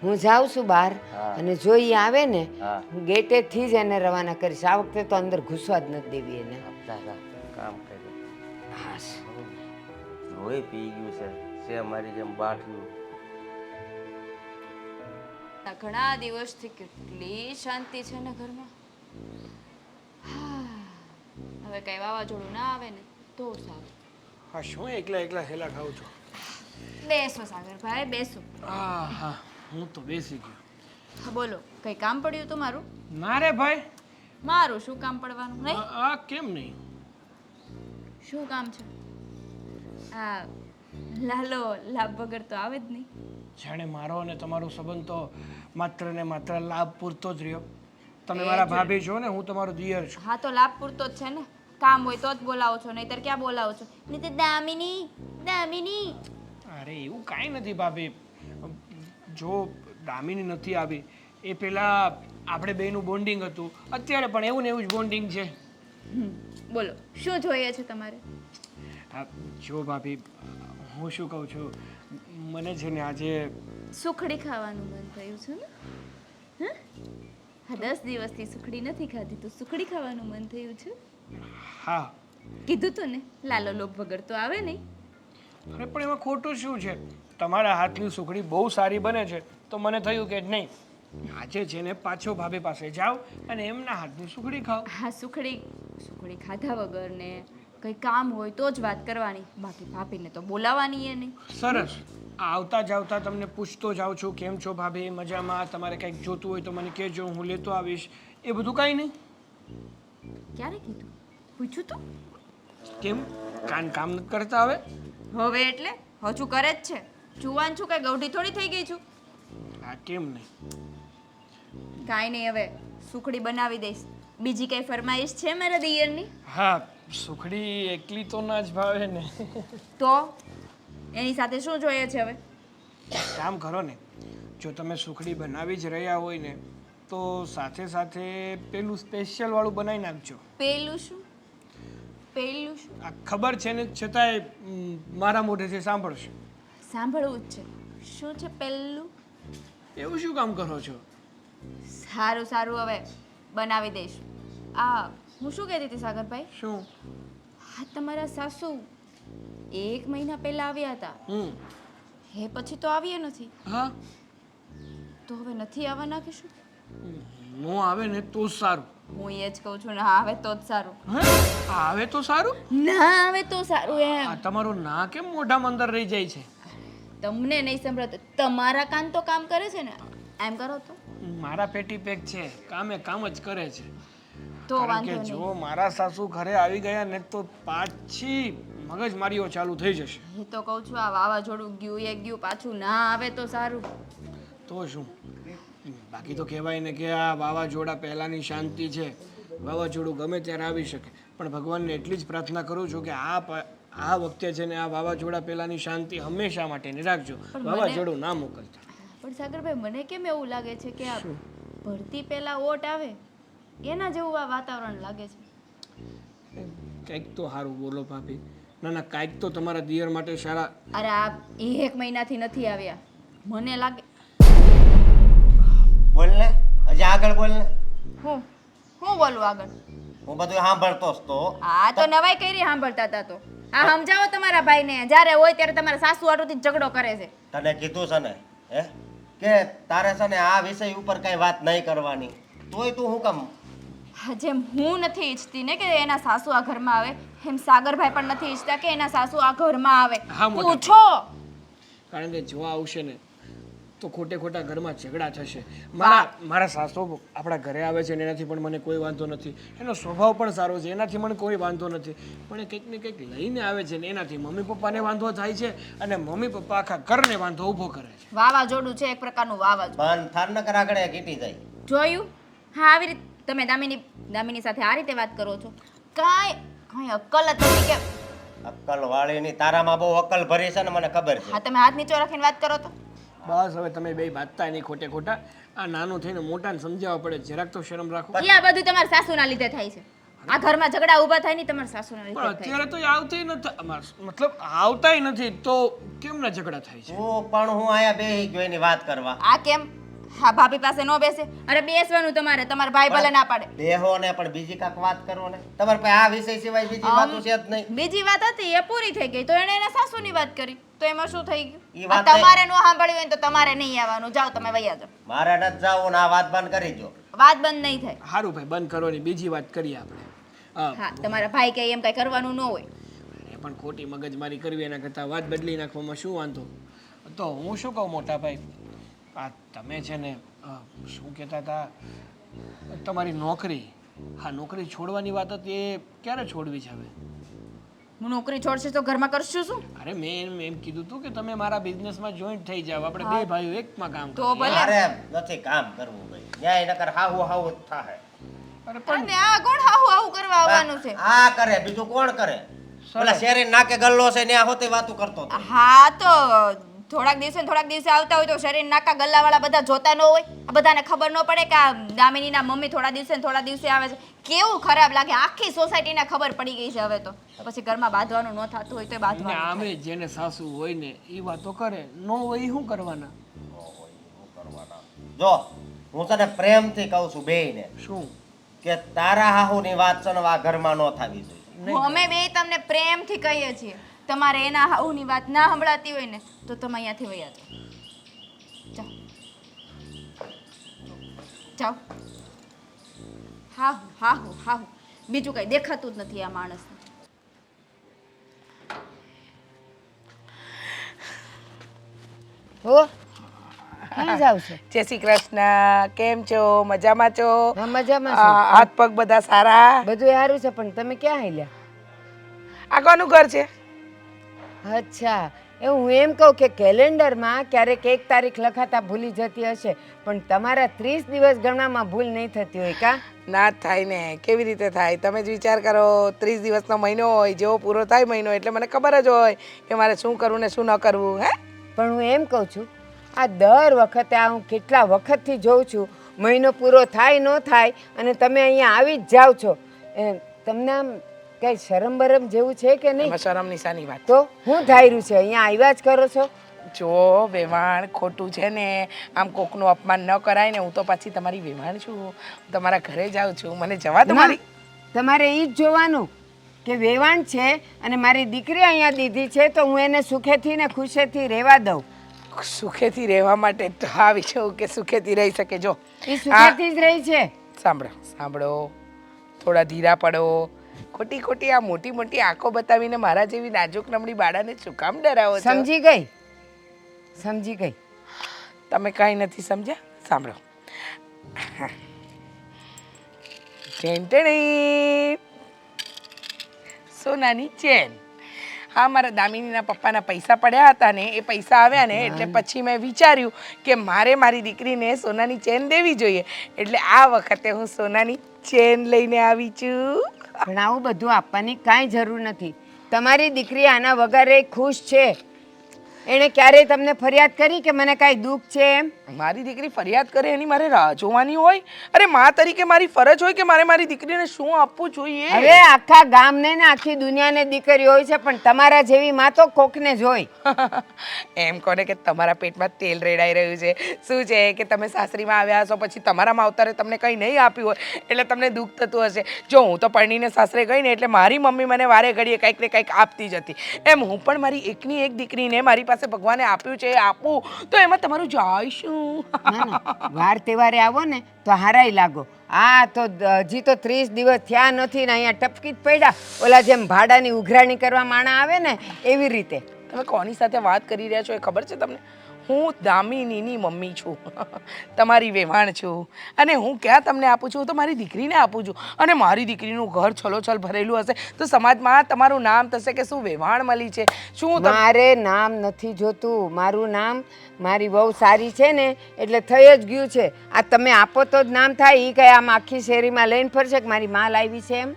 હું જાઉં છું બહાર હા. અને જો ઈ આવે ને હા. હું ગેટેથી જ એને રવાના કરીશ. આ વખતે તો અંદર ઘૂસવા જ નથી દેવી એને. જા જા કામ કરે હા લોહી પી ગયું છે મારી જેમ બાઠ્યું ઘણા દિવસથી કેટલી શાંતિ છે ને ઘરમાં. હવે કઈ વાવાઝોડું ના આવે ને તો સારું. હા શું એકલા એકલા હેલા ખાવ છો? બેસો સાગરભાઈ બેસો. હા હા હું તો બેસી ગયો. હા, બોલો કઈ કામ પડ્યું તો મારું? ના રે ભાઈ. મારું શું કામ પડવાનું નહીં? આ કેમ નહીં? શું કામ છે? આ લાલો લાભ વગર તો આવે જ નહીં. જાણે મારો અને તમારો સંબંધ તો માત્ર ને માત્ર લાભ પૂરતો જ રહ્યો. તમે મારા ભાભી છો ને, હું તમારો દિયર છું. હા તો લાભ પૂરતો જ છે ને. કામ હોય તો જ બોલાવો છો, નહીતર ક્યાં બોલાવો છો? નહીં તો દામિની દામિની. અરે એવું કાંઈ નથી ભાભી. જો દામિની નથી આવી એ પહેલાં આપણે બેયનું બોન્ડિંગ હતું, અત્યારે પણ એવું ને એવું જ બોન્ડિંગ છે. બોલો શું જોઈએ છે તમારે? હા જો ભાભી, હું શું કહું છું, મને છે ને આજે સુખડી ખાવાનું મન થયું છે ને? હા 10 દિવસથી સુખડી નથી ખાધી તો સુખડી ખાવાનું મન થયું છે. હા. કીધું તો ને લાલો લોભ વગર તો આવે નહીં. અરે પણ એમાં ખોટું શું છે? તમારા હાથની સુખડી બહુ સારી બને છે તો મને થયું કે નહીં આજે છે ને પાછો ભાભી પાસે જાઓ અને એમના હાથની સુખડી ખાઓ. હા સુખડી ખાધા વગર ને કંઈ કામ હોય તો જ વાત કરવાની, બાકી ભાભીને તો બોલાવવાની એ નહીં. સરસ. આવતા જાવતા તમને પૂછતો જાઉં છું કેમ છો ભાભી, મજામાં? તમારે કંઈક જોતું હોય તો મને કહેજો, હું લેતો આવીશ. એ બધું કાંઈ નહીં. ક્યારે કીધું? પૂછ્યું તું? કેમ કામ નથી કરતા હવે? હવે એટલે હજુ કરે જ છે. જુવાન છું કઈ ગૌઢી થોડી થઈ ગઈ છું. હા કેમ નહીં? કાંઈ નહીં, હવે સુખડી બનાવી દઈશ. બીજી કઈ ફરમાઈશ છે મારા દિયરની? હા સુખડી એકલી તો ના જ ભાવે ને. તો એની સાથે શું જોઈએ છે હવે? કામ કરો ને, જો તમે સુખડી બનાવી જ રહ્યા હોય ને તો સાથે સાથે પેલું સ્પેશિયલ વાળું બનાવી નાખજો. પેલું શું? પેલું શું? આ ખબર છે ને છતાંય મારા મોઢેથી સાંભળશો. સાંભળવું જ છે. શું છે પેલું? એવું શું કામ કરો છો? સારું સારું, હવે બનાવી દઈશ. આ હું શું કહેતી હતી સાગરભાઈ? શું? હા તમારા સાસુ 1 મહિના પહેલા આવ્યા હતા, એ પછી તો આવ્યા નથી. હા તો હવે નથી આવવાના કે શું? નો આવે ને તો જ સારું. હું એ જ કહું છું, ના આવે તો જ સારું. હા આવે તો સારું. ના આવે તો સારું એમ. આ તમારું ના કેમ મોઢામાં અંદર રહી જાય છે? તમને નહીં સંભળાતું, તમારા કાન તો કામ કરે છે ને. એમ કરો તો મારા પેટી પેક છે, કામે કામ જ કરે છે. તો કારણ વાંધો કે નહીં. જો મારા સાસુ ઘરે આવી ગયા ને તો પાછી મગજમારીઓ ચાલુ થઈ જશે. એ તો કહું છું, આ વાવાઝોડું ગયું એ ગયું, પાછું ના આવે તો સારું. તો શું? બાકી તો કહેવાય ને કે આ વાવાઝોડા પહેલાંની શાંતિ છે. વાવાઝોડું ગમે ત્યારે આવી શકે, પણ ભગવાનને એટલી જ પ્રાર્થના કરું છું કે આ વખતે છે ને આ વાવાઝોડા પહેલાંની શાંતિ હંમેશા માટેની રાખજો. વાવાઝોડું ના મોકલતા. પણ સાગરભાઈ મને કેમ એવું લાગે છે કે આ ભરતી પહેલા ઓટ આવે એના જેવું આ વાતાવરણ લાગે છે. કંઈક તો સારું બોલો ભાભી. ના ના કાંઈક તો તમારા દિયર માટે સારા. અરે આ 1 મહિનાથી નથી આવ્યા, મને લાગે. બોલ ને, હજી આગળ બોલ ને. હું બોલું આગળ? હું બધું સાંભળતો જ તો. આ તો નવાઈ કરી સાંભળતા હતા. તો આ સમજાવો તમારા ભાઈને, જ્યારે હોય ત્યારે તમારા સાસુ આટોથી ઝઘડો કરે છે. તને કીધું છે ને હે કે તારે છે ને આ વિષય ઉપર કઈ વાત નહીં કરવાની, તોય તું શું કામ? જેમ હું નથી ઈચ્છતી ને કે એના સાસુ આ ઘરમાં આવે, એમ સાગરભાઈ પણ નથી ઈચ્છતા કે એના સાસુ આ ઘરમાં આવે. હા, મોટા પૂછો. કારણ કે જો આવશે ને તો ખોટે ખોટા ઘરમાં ઝઘડા થશે. મારા સાસુ આપણા ઘરે આવે છે ને એનાથી પણ મને કોઈ વાંધો નથી. એનો સ્વભાવ પણ સારો છે, એનાથી મને કોઈ વાંધો નથી. પણ એ કંઈક ને કંઈક લઈને આવે છે ને એનાથી મમ્મી પપ્પાને વાંધો થાય છે અને મમ્મી પપ્પા આખા ઘરને વાંધો ઊભો કરે છે. વાવાઝોડું છે, એક પ્રકારનું વાવાઝોડું. બંધ થાર ન કર, આગળ કીટી જાય. જોયું? હા, આવી રીતે તમે દામિની સાથે આ રીતે વાત કરો છો. કાંઈ અક્કલ જ નથી કે? અક્કલ વાળીની તારામાં બહુ અક્કલ ભરી છે ને, મને ખબર છે. હા, તમે હાથ નીચો રાખીને વાત કરો તો. બસ હવે તમે બે બાંધતા નહીં ખોટે ખોટા. આ નાનું થઈને મોટાને સમજાવવા પડે, જરાક તો શરમ રાખો. એ આ બધું તમારા સાસુના લીધે થાય છે. આ ઘરમાં ઝઘડા ઊભા થાય નહીં તમારા સાસુના પણ લીધે થાય. અત્યારે તો એ આવતી નથી, મતલબ આવતાય નથી તો કેમ ના ઝઘડા થાય છે? હું પણ હું આયા બેહી ગયો એની વાત કરવા. આ કેમ? હા, ભાભી પાસે ન બેસે. અરે બેસવાનું તમારે, તમારા ભાઈ ભલે ના પાડે. બેહો ને પણ બીજી કાંક વાત કરો ને. તમારે પાસે આ વિષય સિવાય બીજી વાતો છે જ નહીં. બીજી વાત હતી એ પૂરી થઈ ગઈ, તો એણે એના સાસુની વાત કરી, તો એમાં શું થઈ ઈ ગયું? વાત આ તમારે ન સાંભળ્યું હોય ને તો તમારે નહીં આવવાનું. જાઓ તમે વૈયા જાઓ. મારે નથી જાવું ને આ વાત બંધ કરી જો. વાત બંધ નહીં થાય. સારું ભાઈ, બંધ કરો ને બીજી વાત કરીએ આપણે. હા, તમારા ભાઈ કહે એમ કઈ કરવાનું ન હોય. એ પણ ખોટી મગજમારી કરવી એના કરતાં વાત બદલી નાખવામાં શું વાંધો? તો હું શું કહું મોટા ભાઈ, આ તમે છે ને શું કહેતા હતા, તમારી નોકરી, હા નોકરી છોડવાની વાત હતી, એ ક્યારે છોડવી છે હવે? હું નોકરી છોડશે તો ઘરમાં કરશું શું? અરે મેં એમ કીધું હતું કે તમે મારા બિઝનેસમાં જોઈન્ટ થઈ જાવ, આપણે બે ભાઈઓ એકમાં કામ તો કરીએ. ભલે. મારે નથી કામ કરવું ભાઈ. ન્યાય નકર હાહુ હાહુ જ થાય. અરે પણ અને આ કોણ હાહુ હાહુ કરવા આવવાનું છે? આ કરે બીજું કોણ કરે? ઓલા શેરી નાકે ગલ્લો છે ને આ હોતે વાતું કરતો હતો. હા, તો થોડાક દિવસે આવતા હોય તો શરીર નાકા ગલ્લાવાળા બધા જોતા ન હોય? આ બધાને ખબર ન પડે કે આ દામિનીના મમ્મી થોડા દિવસે આવે છે? કેવું ખરાબ લાગે, આખી સોસાયટીને ખબર પડી ગઈ છે હવે તો. પછી ઘરમાં બાંધવાનું ન થતું હોય તો ને બાંધવાનું. આમે જેને સાસુ હોય ને એ વાતો કરે, ન હોય એ શું કરવાના? જો હું તને પ્રેમથી કહું છું બેયને શું? કે તારા હાહુની વાત છે ને આ ઘરમાં ન થવી જોઈએ. અમે બે તમને પ્રેમથી કહીએ છીએ, તમારે એના હાઉની વાત ના સંભળાતી હોય ને તો તમે અહીંયાથી વયા જાઓ. જાઓ. હા, બીજું કઈ દેખાતું જ નથી આ માણસને. હો ક્યાં જાવ છો? જય શ્રી કૃષ્ણ, કેમ છો? મજામાં છો? હા, મજામાં છું. હાથ પગ બધા સારા? બધું સારું છે, પણ તમે ક્યાં હાલ્યા? આ કોનું ઘર છે? અચ્છા, એ હું એમ કહું કે કેલેન્ડરમાં ક્યારેક 1 તારીખ લખાતા ભૂલી જતી હશે, પણ તમારા 30 દિવસ ગણવામાં ભૂલ નહીં થતી હોય કા? ના જ થાય ને, કેવી રીતે થાય? તમે જ વિચાર કરો, 30 દિવસનો મહિનો હોય, જેવો પૂરો થાય મહિનો એટલે મને ખબર જ હોય કે મારે શું કરવું ને શું ન કરવું. હે, પણ હું એમ કહું છું, આ દર વખતે આ હું કેટલા વખતથી જોઉં છું, મહિનો પૂરો થાય ન થાય અને તમે અહીંયા આવી જ જાઓ છો. તમને આમ કઈ શરમ બરમ જેવું છે કે નહીં? એમાં શરમ નિશાની વાત. તો હું ધાર્યું છે અહીંયા આવ્યા જ કરો છો. જો વેવાણ ખોટું છે ને, આમ કોકનું અપમાન ન કરાય ને. હું તો પાછી તમારી વેવાણ છું, હું તમારા ઘરે જાઉં છું, મને જવા દો. મારી તમારે એ જ જોવાનું કે વેવાણ છે અને મારી દીકરી અહીંયા દીધી છે તો હું એને સુખેથી ને ખુશીથી રહેવા દઉં. સુખેથી રહેવા માટે તો આવી છું કે સુખેથી રહી શકે. જો એ સુખેથી જ રહી છે. સાંભળો, થોડા ધીરા પડો. ખોટી આ મોટી મોટી આંખો બતાવીને મારા જેવી નાજુક નમણી બાળાને શું કામ ડરાવો છો? સમજી ગઈ. તમે કાંઈ નથી સમજ્યા? સાંભળો, ચેન સોનાની ચેન. હા, મારા દામિનીના પપ્પાના પૈસા પડ્યા હતા ને, એ પૈસા આવ્યા ને એટલે પછી મેં વિચાર્યું કે મારે મારી દીકરીને સોનાની ચેન દેવી જોઈએ, એટલે આ વખતે હું સોનાની ચેન લઈને આવી છું. પણ આવું બધું આપવાની કાંઈ જરૂર નથી. તમારી દીકરી આના વગર ખુશ છે. એણે ક્યારેય તમને ફરિયાદ કરી કે મને કાંઈ દુઃખ છે એમ? મારી દીકરી ફરિયાદ કરે એની મારે રાહ જોવાની હોય? અરે માં તરીકે મારી ફરજ હોય કે મારે મારી દીકરીને શું આપવું જોઈએ. હવે આખા ગામને ને આખી દુનિયાને દીકરી હોય છે, પણ તમારા જેવી માં તો કોકને જ હોય. એમ કોને કે તમારા પેટમાં તેલ રેડાઈ રહ્યું છે? શું છે કે તમે સાસરીમાં આવ્યા હશો, પછી તમારા માવતરે તમને કંઈ નહીં આપ્યું હોય એટલે તમને દુઃખ થતું હશે. જો હું તો પરણીને સાસરે ગઈ ને એટલે મારી મમ્મી મને વારે ઘડીએ કંઈક ને કંઈક આપતી જ હતી, એમ હું પણ મારી એકની એક દીકરીને મારી પાસે ભગવાને આપ્યું છે, આપું તો એમાં તમારું જાય શું? ના, વાર તહેવારે આવો ને તો હારાય લાગો. આ તો હજી તો 30 દિવસ થયા નથી ને અહીંયા ટપકી જ પડ્યા. ઓલા જેમ ભાડાની ઉઘરાણી કરવા માણા આવે ને એવી રીતે. તમે કોની સાથે વાત કરી રહ્યા છો એ ખબર છે તમને? હું દામિનીની મમ્મી છું, તમારી વેવાણ છું, અને હું ક્યાં તમને આપું છું? હું તો મારી દીકરીને આપું છું. અને મારી દીકરીનું ઘર છલોછલ ભરેલું હશે તો સમાજમાં તમારું નામ થશે કે શું વેવાણ મળી છે. શું મારે નામ નથી જોતું. મારું નામ, મારી બહુ સારી છે ને એટલે થઈ જ ગયું છે. આ તમે આપો તો જ નામ થાય. એ કઈ આમ આખી શેરીમાં લઈને ફરશે કે મારી માં લાવી છે એમ?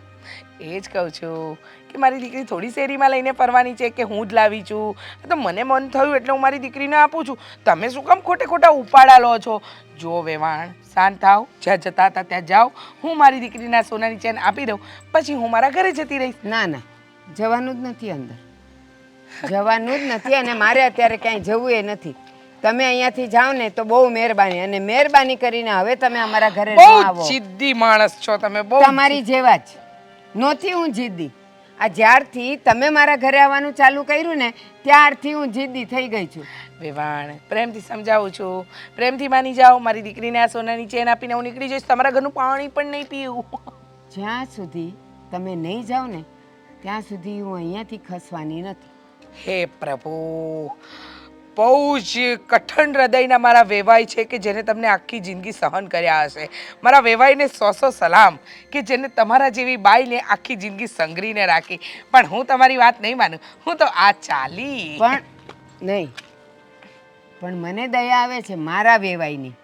એ જ કહું છું કે મારી દીકરી થોડી શેરીમાં લઈને ફરવાની છે કે હું જ લાવી છું. તો મને મન થયું એટલે હું મારી દીકરીને આપું છું. તમે શું કામ ખોટે ખોટા ઉપાડા લો છો? જો વેવાણ, શાંત થાવ, જ્યાં જતા હતા ત્યાં જાઓ. હું મારી દીકરીના સોનાની ચેન આપી દઉં, પછી હું મારા ઘરે જતી રહીશ. ના ના, જવાનું જ નથી અંદર, જવાનું જ નથી. અને મારે અત્યારે ક્યાંય જવું એ નથી. તમે અહીંયાથી જાઓ ને તો બહુ મહેરબાની. અને મહેરબાની કરીને હવે તમે અમારા ઘરે ન બહુ આવો. જિદ્દી માણસ છો તમે, બહુ. તમારી જેવા જ નહોતી હું જિદ્દી. આ જ્યારથી તમે મારા ઘરે આવવાનું ચાલુ કર્યું ને ત્યારથી હું જિદ્દી થઈ ગઈ છું. વેવાણ, પ્રેમથી સમજાવું છું, પ્રેમથી માની જાઓ. મારી દીકરીને આ સોનાની ચેન આપીને હું નીકળી જઈશ. તમારા ઘરનું પાણી પણ નહીં પીવું. જ્યાં સુધી તમે નહીં જાઓ ને ત્યાં સુધી હું અહીંયાથી ખસવાની નથી. હે પ્રભુ, બહુ જ કઠણ હૃદયના મારા વેવાઈ છે કે જેને તમને આખી જિંદગી સહન કર્યા હશે. મારા વેવાઈને 100 સલામ કે જેને તમારા જેવી બાઈને આખી જિંદગી સંઘરીને રાખી. પણ હું તમારી વાત નહીં માનું, હું તો આ ચાલી. પણ નહીં, પણ મને દયા આવે છે મારા વેવાઈની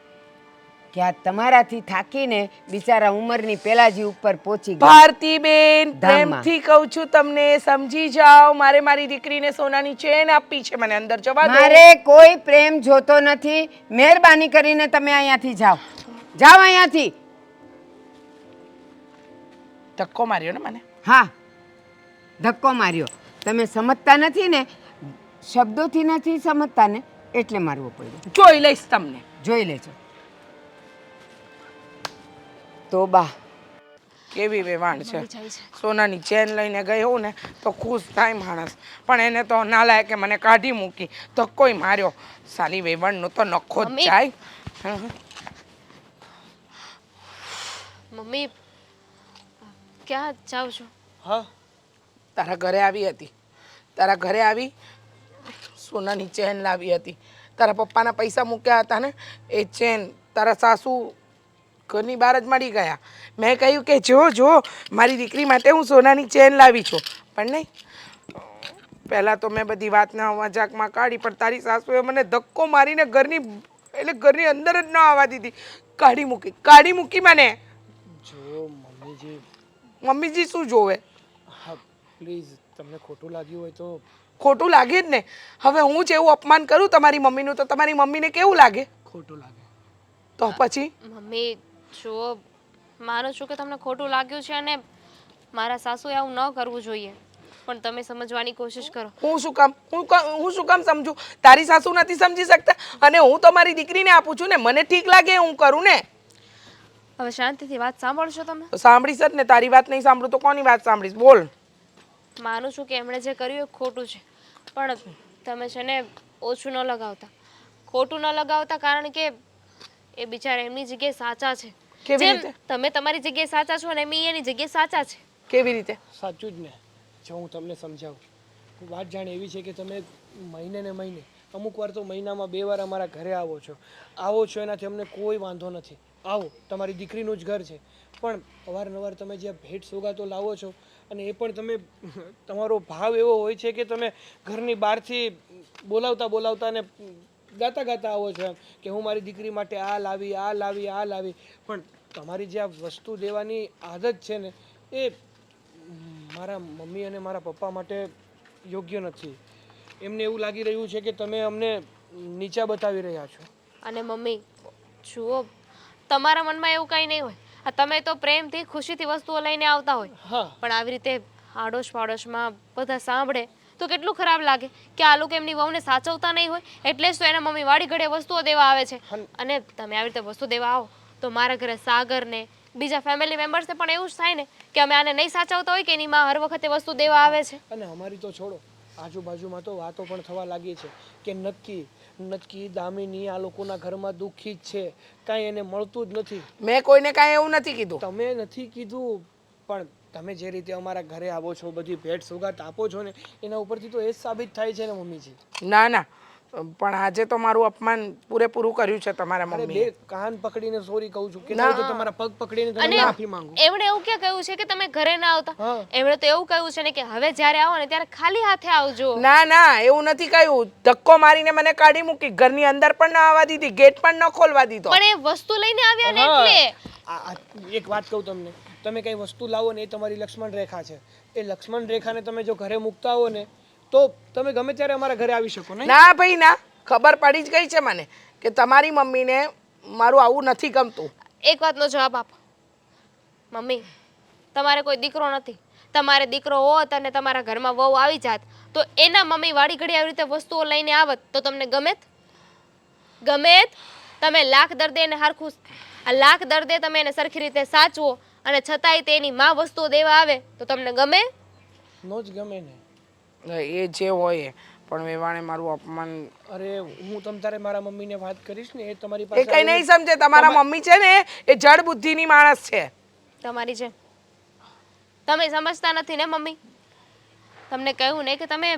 કે આ તમારાથી થાકીને બિચારા ઉંમરની પેલાજી ઉપર પહોંચી ગયા. ભારતીબેન, ધામમાં. પ્રેમથી કહું છું તમને, સમજી જાઓ. મારે મારી દીકરીને સોનાની ચેન આપી છે, મને અંદર જવા દો. મારે કોઈ પ્રેમ જોતો નથી. મહેરબાની કરીને તમે અહીંયાથી જાઓ, જાઓ અહીંયાથી. ધક્કો માર્યો ને મને. હા, ધક્કો માર્યો. તમે સમજતા નથી ને, શબ્દોથી નથી સમજતા ને એટલે મારવો પડ્યો. જોઈ લઈશ તમને. જોઈ લેજો. તોબા, કેવી વેવાણ છે. સોનાની ચેન લઈને ગઈ હોઉં ને તો ખુશ થાય માણસ, પણ એને તો ના લાગે કે મને કાઢી મૂકી, ધક્કોય માર્યો. સાલી વેવાણનો તો નખો જ જાય. મમ્મી ક્યાં જાવ છો? હા, તારા ઘરે આવી હતી, તારા ઘરે આવી સોનાની ચેન લાવી હતી. તારા પપ્પાના પૈસા મૂક્યા હતા ને એ ચેન તારા સાસુ ઘરની બહાર જ મળી ગયા. મેં કહ્યું કે જો જો મારી દીકરી માટે હું સોનાની ચેન લાવી છું, પણ નહીં. પહેલાં તો મેં બધી વાતના મજાકમાં કાઢી, પણ તારી સાસુએ મને ધક્કો મારીને ઘરની અંદર જ ન આવવા દીધી. કાઢી મૂકી મને. જો મમ્મીજી, મમ્મીજી શું જોવે? હા પ્લીઝ, તમને ખોટું લાગ્યું હોય તો. ખોટું લાગે જ ને. હવે હું જેવું અપમાન કરું તમારી મમ્મીનું તો તમારી મમ્મીને કેવું લાગે? ખોટું લાગે તો પછી મમ્મી જો, માનું છું કે તમને ખોટું લાગ્યું છે અને મારા સાસુએ આવું ન કરવું જોઈએ, પણ તમે સમજવાની કોશિશ કરો. હું શું કામ સમજુ? તારી સાસુ નથી સમજી શકતા અને હું તો મારી દીકરીને આપું છું ને. મને ઠીક લાગે હું કરું ને. હવે શાંતિથી વાત સાંભળશો તમે? તો સાંભળીશ જ ને. તારી વાત નહીં સાંભળું તો કોની વાત સાંભળીશ? બોલ. માનું છું કે એમણે જે કર્યું એ ખોટું છે, પણ તમે છે ને ઓછું ન લગાવતા, ખોટું ન લગાવતા, કારણ કે એ બિચારા એમની જગ્યાએ સાચા છે. કેવી જેમ રીતે? તમે તમારી જગ્યાએ સાચા છો ને એમ એની જગ્યાએ સાચા છે. કેવી રીતે? સાચું જ ને. જો હું તમને સમજાવું, વાત જાણે એવી છે કે તમે મહિને ને મહિને, અમુક વાર તો મહિનામાં 2 વાર અમારા ઘરે આવો છો, એનાથી અમને કોઈ વાંધો નથી. આવો, તમારી દીકરીનું જ ઘર છે, પણ અવારનવાર તમે જે ભેટ સોગાતો લાવો છો અને એ પણ તમે, તમારો ભાવ એવો હોય છે કે તમે ઘરની બહારથી બોલાવતા ને ગાતા આવો છો એમ કે હું મારી દીકરી માટે આ લાવી, પણ તમારી જે આ વસ્તુ દેવાની આદત છે ને એ મારા મમ્મી અને મારા પપ્પા માટે યોગ્ય નથી. એમને એવું લાગી રહ્યું છે કે તમે અમને નીચા બતાવી રહ્યા છો. અને મમ્મી જુઓ, તમારા મનમાં એવું કંઈ નહીં હોય. આ તમે તો પ્રેમથી ખુશીથી વસ્તુઓ લઈને આવતા હોય, હા, પણ આવી રીતે આડોશ પાડોશમાં બધા સાંભળે તો કેટલું ખરાબ લાગે કે આ લોકો એમની વહુને સાચવતા નહીં હોય, એટલે જ તો એના મમ્મી વાડી ઘડે વસ્તુઓ દેવા આવે છે. અને તમે આવી રીતે વસ્તુ દેવા આવો તો મારા ઘરે સાગરને બીજા ફેમિલી મેમ્બર્સને પણ એવું જ થાય ને કે અમે આને નહીં સાચવતા હોય કે એની માં હર વખતે વસ્તુ દેવા આવે છે. અને અમારી તો છોડો, આજુબાજુમાં તો વાતો પણ થવા લાગી છે કે નક્કી દામિની આ લોકોના ઘરમાં દુઃખી જ છે, કાંઈ એને મળતું જ નથી. મેં કોઈને કાંઈ એવું નથી કીધું. તમે નથી કીધું, પણ તમે જે રીતે અમારા ઘરે આવો છો, બધી ભેટ સોગાત આપો છો ને, એના ઉપરથી તો એ જ સાબિત થાય છે ને મમ્મીજી. ના, પણ આજે તો મારું અપમાન પૂરેપૂરું કર્યું છે તમારા અરે મમ્મીએ. બે કાન પકડીને સોરી કહું છું કે તો તમારા પગ પકડીને અને તમને માફી માંગુ. એમણે એવું ક્યાં કહ્યું છે કે તમે ઘરે ના આવતા? હા. એમણે તો એવું કહ્યું છે ને કે હવે જ્યારે આવો ને ત્યારે ખાલી હાથે આવજો. ના, એવું નથી કહ્યું. ધક્કો મારીને મને કાઢી મૂકી, ઘરની અંદર પણ ના આવવા દીધી, ગેટ પણ ન ખોલવા દીધો. પણ એ વસ્તુ લઈને આવ્યા ને એટલે એક વાત કહું તમને, તમે કંઈ વસ્તુ લાવો ને એ તમારી લક્ષ્મણ રેખા છે. એ લક્ષ્મણ રેખાને તમે જો ઘરે મૂકતા હો ને તો તમે ગમે ત્યારે અમારા ઘરે આવી શકો નહીં. ના ભાઈ ના, ખબર પડી જ ગઈ છે મને કે તમારી મમ્મીને મારું આવું નથી ગમતું. એક વાતનો જવાબ આપો. મમ્મી, તમારે કોઈ દીકરો નથી. તમારે દીકરો હોત અને તમારા ઘરમાં વહુ આવી જાત તો એના મમ્મી વાડી ઘડી આવી રીતે વસ્તુઓ લઈને આવત તો તમને ગમેત? ગમેત? તમે લાખ દર્દે એને હરખું આ લાખ દર્દે તમે એને સરખી રીતે સાચવો અને છતાંય તેની માં વસ્તુઓ દેવા આવે તો તમને ગમે? નો જ ગમે ને. એ જે હોય એ, પણ વેવાણે મારું અપમાન. અરે હું તમ તારે મારા મમ્મીને વાત કરીશ ને એ તમારી એ પાસે કઈ નહીં સમજે. તમારા મમ્મી છે ને એ જડ બુદ્ધિની માણસ છે. તમારી છે. તમે સમજતા નથી ને મમ્મી. તમને કહ્યું ને કે તમે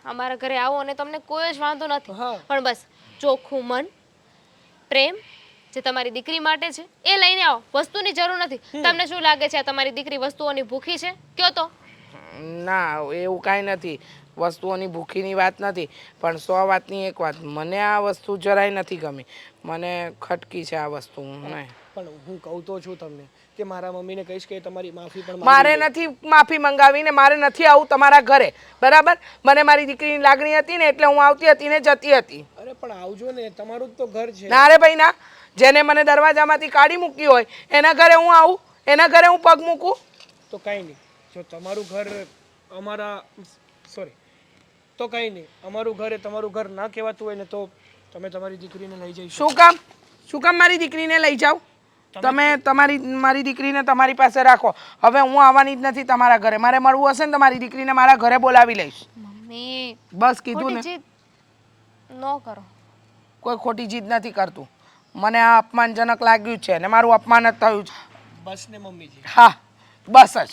અમારા ઘરે આવો અને તમને કોઈ જ વાંધો નથી. હા. પણ બસ ચોખ્ખું મન, પ્રેમ જે તમારી દીકરી માટે છે એ લઈને આવો. વસ્તુની જરૂર નથી. તમને શું લાગે છે આ તમારી દીકરી વસ્તુઓની ભૂખી છે? કયો તો. ના, એવું કાંઈ નથી. વસ્તુઓની ભૂખીની વાત નથી, પણ 100 વાતની એક વાત, મને આ વસ્તુ જરાય નથી ગમી. મને ખટકી છે આ વસ્તુ. નહીં, પણ હું કહું તો છું તમને કે મારા મમ્મીને કહીશ કે તમારી માફી પણ મારે નથી માફી મંગાવી ને મારે નથી આવું તમારા ઘરે, બરાબર? મને મારી દીકરીની લાગણી હતી ને એટલે હું આવતી હતી ને જતી હતી. અરે પણ આવજો ને, તમારું જ તો ઘર છે. ના રે ભાઈ ના, જેને મને દરવાજામાંથી કાઢી મૂકી હોય એના ઘરે હું આવું? એના ઘરે હું પગ મૂકું? તો કાંઈ નહીં, જો તમારું ઘર અમારા સોરી તો કાંઈ નહીં, અમારું ઘર એ તમારું ઘર ના કહેવાતું હોય ને તો તમે તમારી દીકરીને લઈ જઈશું. શું કામ? શું કામ મારી દીકરીને લઈ જાઓ? તમે મારી દીકરીને તમારી પાસે રાખો. હવે હું આવવાની જ નથી તમારા ઘરે. મારે મળવું હશે ને તમારી દીકરીને મારા ઘરે બોલાવી લઈશ. મમ્મી, બસ કીધું ને. ખોટી જીદ ન કરો. કોઈ ખોટી જીદ નથી કરતું. મને આ અપમાનજનક લાગ્યું છે અને મારું અપમાન જ થયું છે. બસ ને મમ્મીજી. હા, બસ જ.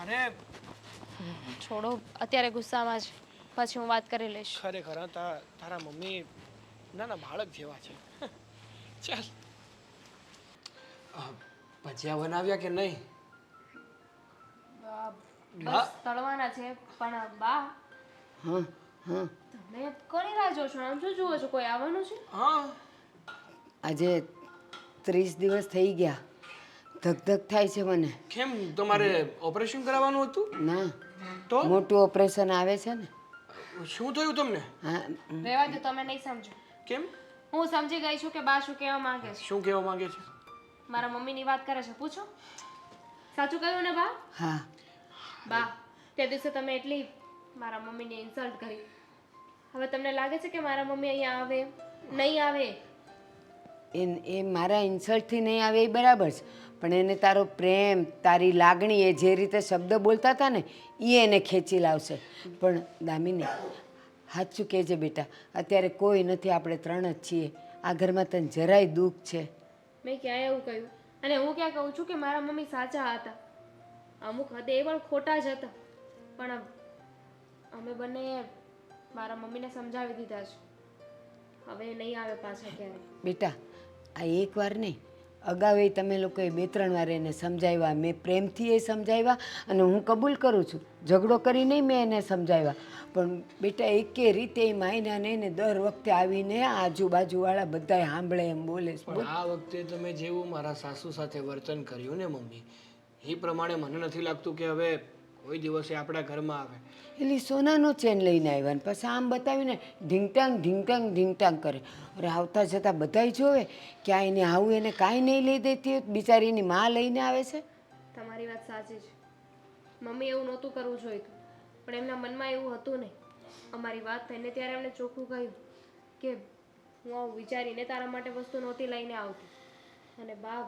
અરે છોડો અત્યારે ગુસ્સામાં જ, પછી હું વાત કરી લઈશ. ખરેખર હા, તારા મમ્મી નાના બાળક જેવા છે. ચાલ, ભજીયા બનાવ્યા કે નહીં? બસ તળવાના છે. પણ બા, હા હા, તમે કોની રાહ જો છો? આમ શું જુઓ છો? કોઈ આવવાનું છે? હા. આજે 30 દિવસ થઈ ગયા. ધક થાય છે મને. કેમ, તમારે ઓપરેશન કરાવવાનું હતું? ના, તો મોટું ઓપરેશન આવે છે ને. શું થયું તમને? હા, રહેવા દો, તમે નહીં સમજો. કેમ? હું સમજી ગઈ છું કે બા શું કહેવા માંગે છે. શું કહેવા માંગે છે? મારા મમ્મીની વાત કરે છે. પૂછો. સાચું કહ્યું ને બા? હા, બા, તે દિવસે તમે એટલી મારા મમ્મીને ઇન્સલ્ટ કરી. હવે તમને લાગે છે કે મારા મમ્મી અહીંયા આવે? નહીં આવે. એ મારા ઇન્સલ્ટથી નહીં આવે એ બરાબર છે, પણ એને તારો પ્રેમ, તારી લાગણી, એ જે રીતે શબ્દ બોલતા હતા ને એ એને ખેંચી લાવશે. પણ દામિની, સાચું કહેજે બેટા, અત્યારે કોઈ નથી, આપણે 3 જ છીએ. આ ઘરમાં તને જરાય દુઃખ છે? મેં ક્યાં એવું કહ્યું? અને હું ક્યાં કહું છું કે મારા મમ્મી સાચા હતા? અમુક હદે એ પણ ખોટા જ હતા. પણ અમે બંને મારા મમ્મીને સમજાવી દીધા છે. હવે નહીં આવે પાછા ક્યારે. બેટા, આ એકવાર નહીં, અગાઉ તમે લોકોએ 2-3 વાર એને સમજાવ્યા. મેં પ્રેમથી એ સમજાવ્યા અને હું કબૂલ કરું છું, ઝઘડો કરી નહીં મેં એને સમજાવ્યા. પણ બેટા એકે રીતે એ માયના નહીં ને દર વખતે આવીને આજુબાજુવાળા બધાય સાંભળે એમ બોલે છે. પણ આ વખતે તમે જેવું મારા સાસુ સાથે વર્તન કર્યું ને મમ્મી, એ પ્રમાણે મને નથી લાગતું કે હવે કોઈ દિવસે આપણા ઘરમાં આવે. એટલે સોનાનો ચેન લઈને આવ્યા ને પછી આમ બતાવીને ઢીંગટાંગ કરે. અરે આવતા જતાં બધાય જોવે કે આ એને આવું, એને કાંઈ નહીં લઈ દેતી હોય, બિચારીની માં લઈને આવે છે. તમારી વાત સાચી છે. મમ્મી એવું નહોતું કરવું જોઈતું, પણ એમના મનમાં એવું હતું નહીં. અમારી વાત થઈને ત્યારે એમણે ચોખ્ખું કહ્યું કે હું આવું વિચારીને તારા માટે વસ્તુ નહોતી લઈને આવતી. અને બા,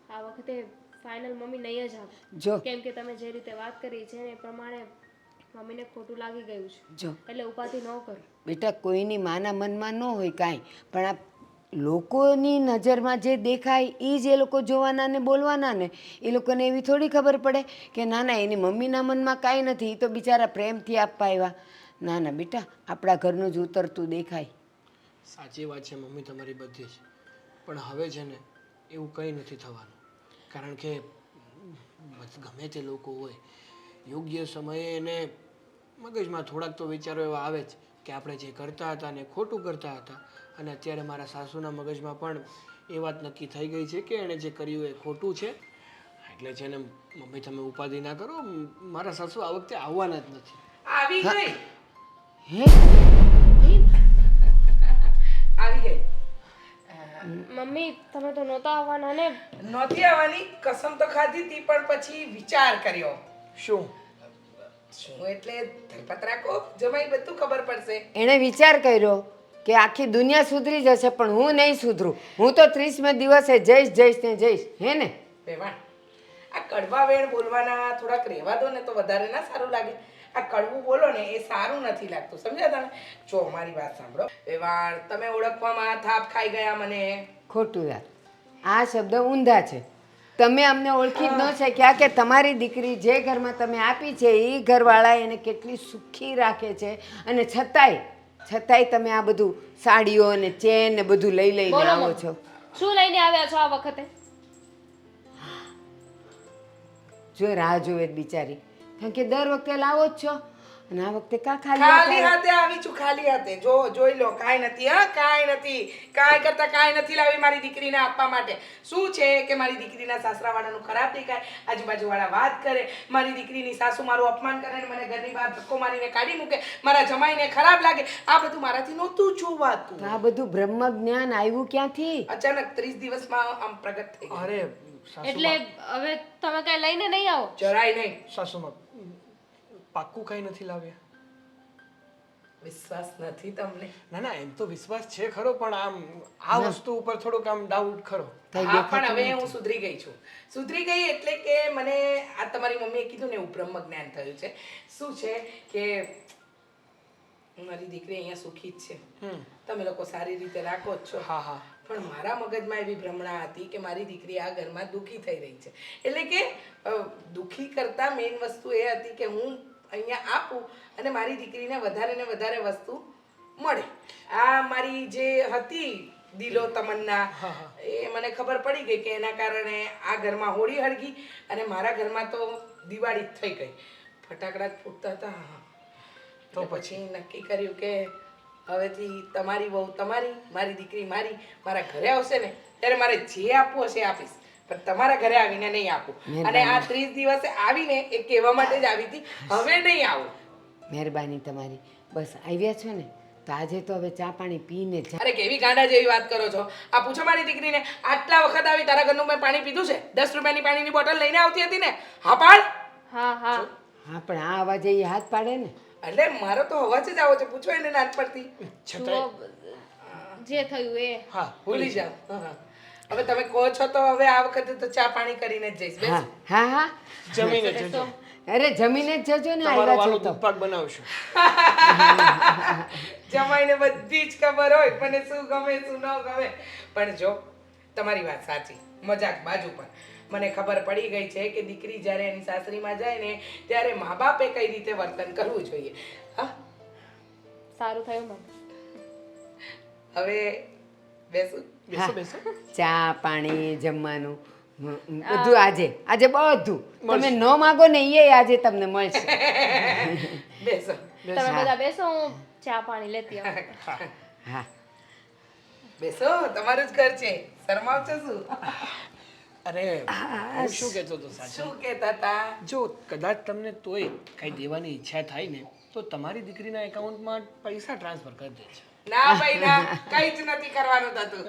આ વખતે ફાઇનલ મમ્મી નહીં જ આવે. જો કેમ કે તમે જે રીતે વાત કરી છે ને એ પ્રમાણે મમ્મીને ખોટું લાગી ગયું છે. જો એટલે ઉપાધિ ન કરો. બેટા, કોઈની માના મનમાં ન હોય કાંઈ, પણ આ લોકોની નજરમાં જે દેખાય એ જ એ લોકો જોવાના ને બોલવાના ને. એ લોકોને એવી થોડી ખબર પડે કે ના ના એની મમ્મીના મનમાં કાંઈ નથી, એ તો બિચારા પ્રેમથી આપવા આવ્યા. ના ના બેટા, આપણા ઘરનું જ ઉતરતું દેખાય. સાચી વાત છે મમ્મી તમારી બધી જ, પણ હવે છે ને એવું કંઈ નથી થવાનું. કારણ કે ગમે તે લોકો હોય, યોગ્ય સમયે એને મગજમાં થોડાક તો વિચારો એવા આવે જ કે આપણે જે કરતા હતા ને ખોટું કરતા હતા. અને અત્યારે મારા સાસુના મગજમાં પણ એ વાત નક્કી થઈ ગઈ છે કે એણે જે કર્યું એ ખોટું છે. એટલે છે ને મમ્મી તમે ઉપાધિ ના કરો, મારા સાસુ આ વખતે આવવાના જ નથી. આવી ગઈ હે આવી ગઈ. મમ્મી તમે તો નહોતા આવવાના ને. નહોતી આવવાની કસમ તો ખાધી હતી, પણ પછી વિચાર કર્યો. શું? શું એટલે ધરપત રાખો, જમાઈ બધું ખબર પડશે. એણે વિચાર કર્યો કે આખી દુનિયા સુધરી જશે પણ હું નહીં સુધરું. હું તો 30મે દિવસે જઈશ ને જઈશ. હે ને વેવાણ, આ કડવા વેણ બોલવાના થોડાક રહેવા દો ને તો વધારે ના સારું લાગે. આ કડવું બોલો ને એ સારું નથી લાગતું, સમજ્યા તમે? જો મારી વાત સાંભળો વેવાણ, તમે ઓળખવામાં થાપ ખાઈ ગયા મને. ખોટું યાર, આ શબ્દ ઊંધા છે. તમે અમને ઓળખી જ ન શક્યા કે તમારી દીકરી જે ઘરમાં તમે આપી છે એ ઘરવાળા એને કેટલી સુખી રાખે છે, અને છતાંય તમે આ બધું સાડીઓ અને ચેન ને બધું લઈને બોલો આવો મમ્મી. છો. શું લઈને આવ્યા છો આ વખતે? જો રાહ જોવે જ બિચારી, કારણ કે દર વખતે લાવો જ છો અને આ વખતે કા ખાલી ખાલી હાથે આવી છું, ખાલી હાથે. જો જોઈ લો, કાંઈ નથી. હા, કાંઈ નથી. કાંઈ કરતા કાંઈ નથી લાવી મારી દીકરીને આપવા માટે. શું છે કે મારી દીકરીના સાસરાવાળાનું ખરાબ દેખાય, આજુબાજુવાળા વાત કરે, મારી દીકરીની સાસુ મારું અપમાન કરે ને મને ઘરની બહાર ધક્કો મારીને કાઢી મૂકે, મારા જમાઈને ખરાબ લાગે. આ બધું મારાથી નહોતું જોવાતું. આ બધું બ્રહ્મ જ્ઞાન આવ્યું ક્યાંથી? અચાનક 30 દિવસમાં આમ પ્રગટ થઈ ગયું. અરે એટલે હવે તમે કઈ લઈને નહીં આવો? જરાય નહીં. સાસુમાં પાક્કું કઈ નથી લાવ્યા? વિશ્વાસ નથી તમને? ના ના, એમ તો વિશ્વાસ છે ખરો, પણ આમ આ વસ્તુ ઉપર થોડોક આમ ડાઉટ ખરો. હા, પણ હવે હું સુધરી ગઈ છું. સુધરી ગઈ એટલે કે મને આ તમારી મમ્મીએ કીધું ને એવું બ્રહ્મ જ્ઞાન થયું છે. શું છે કે મારી દીકરી અહીંયા સુખી જ છે, તમે લોકો સારી રીતે રાખો જ છો. હા હા. પણ મારા મગજમાં એવી ભ્રમણા હતી કે મારી દીકરી આ ઘરમાં દુઃખી થઈ રહી છે. એટલે કે દુઃખી કરતા મેઇન વસ્તુ એ હતી કે હું અહીંયા આપું અને મારી દીકરીને વધારે ને વધારે વસ્તુ મળે. આ મારી જે હતી દિલો તમન્ના, એ મને ખબર પડી ગઈ કે એના કારણે આ ઘરમાં હોળી હળગી અને મારા ઘરમાં તો દિવાળી જ થઈ ગઈ. ફટાકડા જ ફૂટતા હતા. તો પછી નક્કી કર્યું કે હવેથી તમારી વહુ તમારી, મારી દીકરી મારી. મારા ઘરે આવશે ને ત્યારે મારે જે આપવું હશે આપીશ, પણ તમારા ઘરે આવીને નહીં આપું. અને આ 30 દિવસે આવીને એ કહેવા માટે જ આવી હતી, હવે નહીં આવું. મહેરબાની તમારી. બસ આવ્યા છો ને તો આજે તો હવે ચા પાણી પીને જા. અરે કેવી ગાંડા જેવી વાત કરો છો. આ પૂછો મારી દીકરીને, આટલા વખત આવી તારા ઘરનું મેં પાણી પીધું છે? 10 રૂપિયાની પાણીની બોટલ લઈને આવતી હતી ને? હા પાડ. હા હા હા, પણ આ અવાજે એ હાથ પાડે ને. એટલે મારો તો અવાજ જ આવો છે, પૂછો એને નાનપણથી. જુઓ, જે થયું એ. હા, ભૂલી જાઓ. હા. હવે તમે કહો છો તો હવે આ વખતે તો ચા પાણી કરીને જ જઈશ. હા બેસ. હા હા, જમીને જજો. અરે જમીને જ જજો ને. તમારો આવ્યા વાલો છો તો દૂધ પાક બનાવશું. જમાઈને બધી જ ખબર હોય મને શું ગમે શું ન ગમે. પણ જો તમારી વાત સાચી, મજાક બાજુ પર. મને ખબર પડી ગઈ છે કે દીકરી જ્યારે એની સાસરીમાં જાય ને ત્યારે મા બાપે કઈ રીતે વર્તન કરવું જોઈએ. હા, સારું થયું મમ્મી. હવે બેસું. બેસો બેસો. ચા પાણી જમવાનું બધું આજે બધું તમે ન માગો ને એ આજે તમને મળશે. બેસો. તમે બધા બેસો, હું ચા પાણી લેતી આવું. હા, બેસો, તમારું જ ઘર છે, શરમાવ છો શું? અરે હું શું કહેતો હતો સાચું, શું કહેતા હતા? જો કદાચ તમને તોય કઈ દેવાની ઈચ્છા થાય ને તો તમારી દીકરીના એકાઉન્ટમાં પૈસા ટ્રાન્સફર કરી દેજો. ના ભાઈ ના, કઈ જ નથી કરવાનું થતું.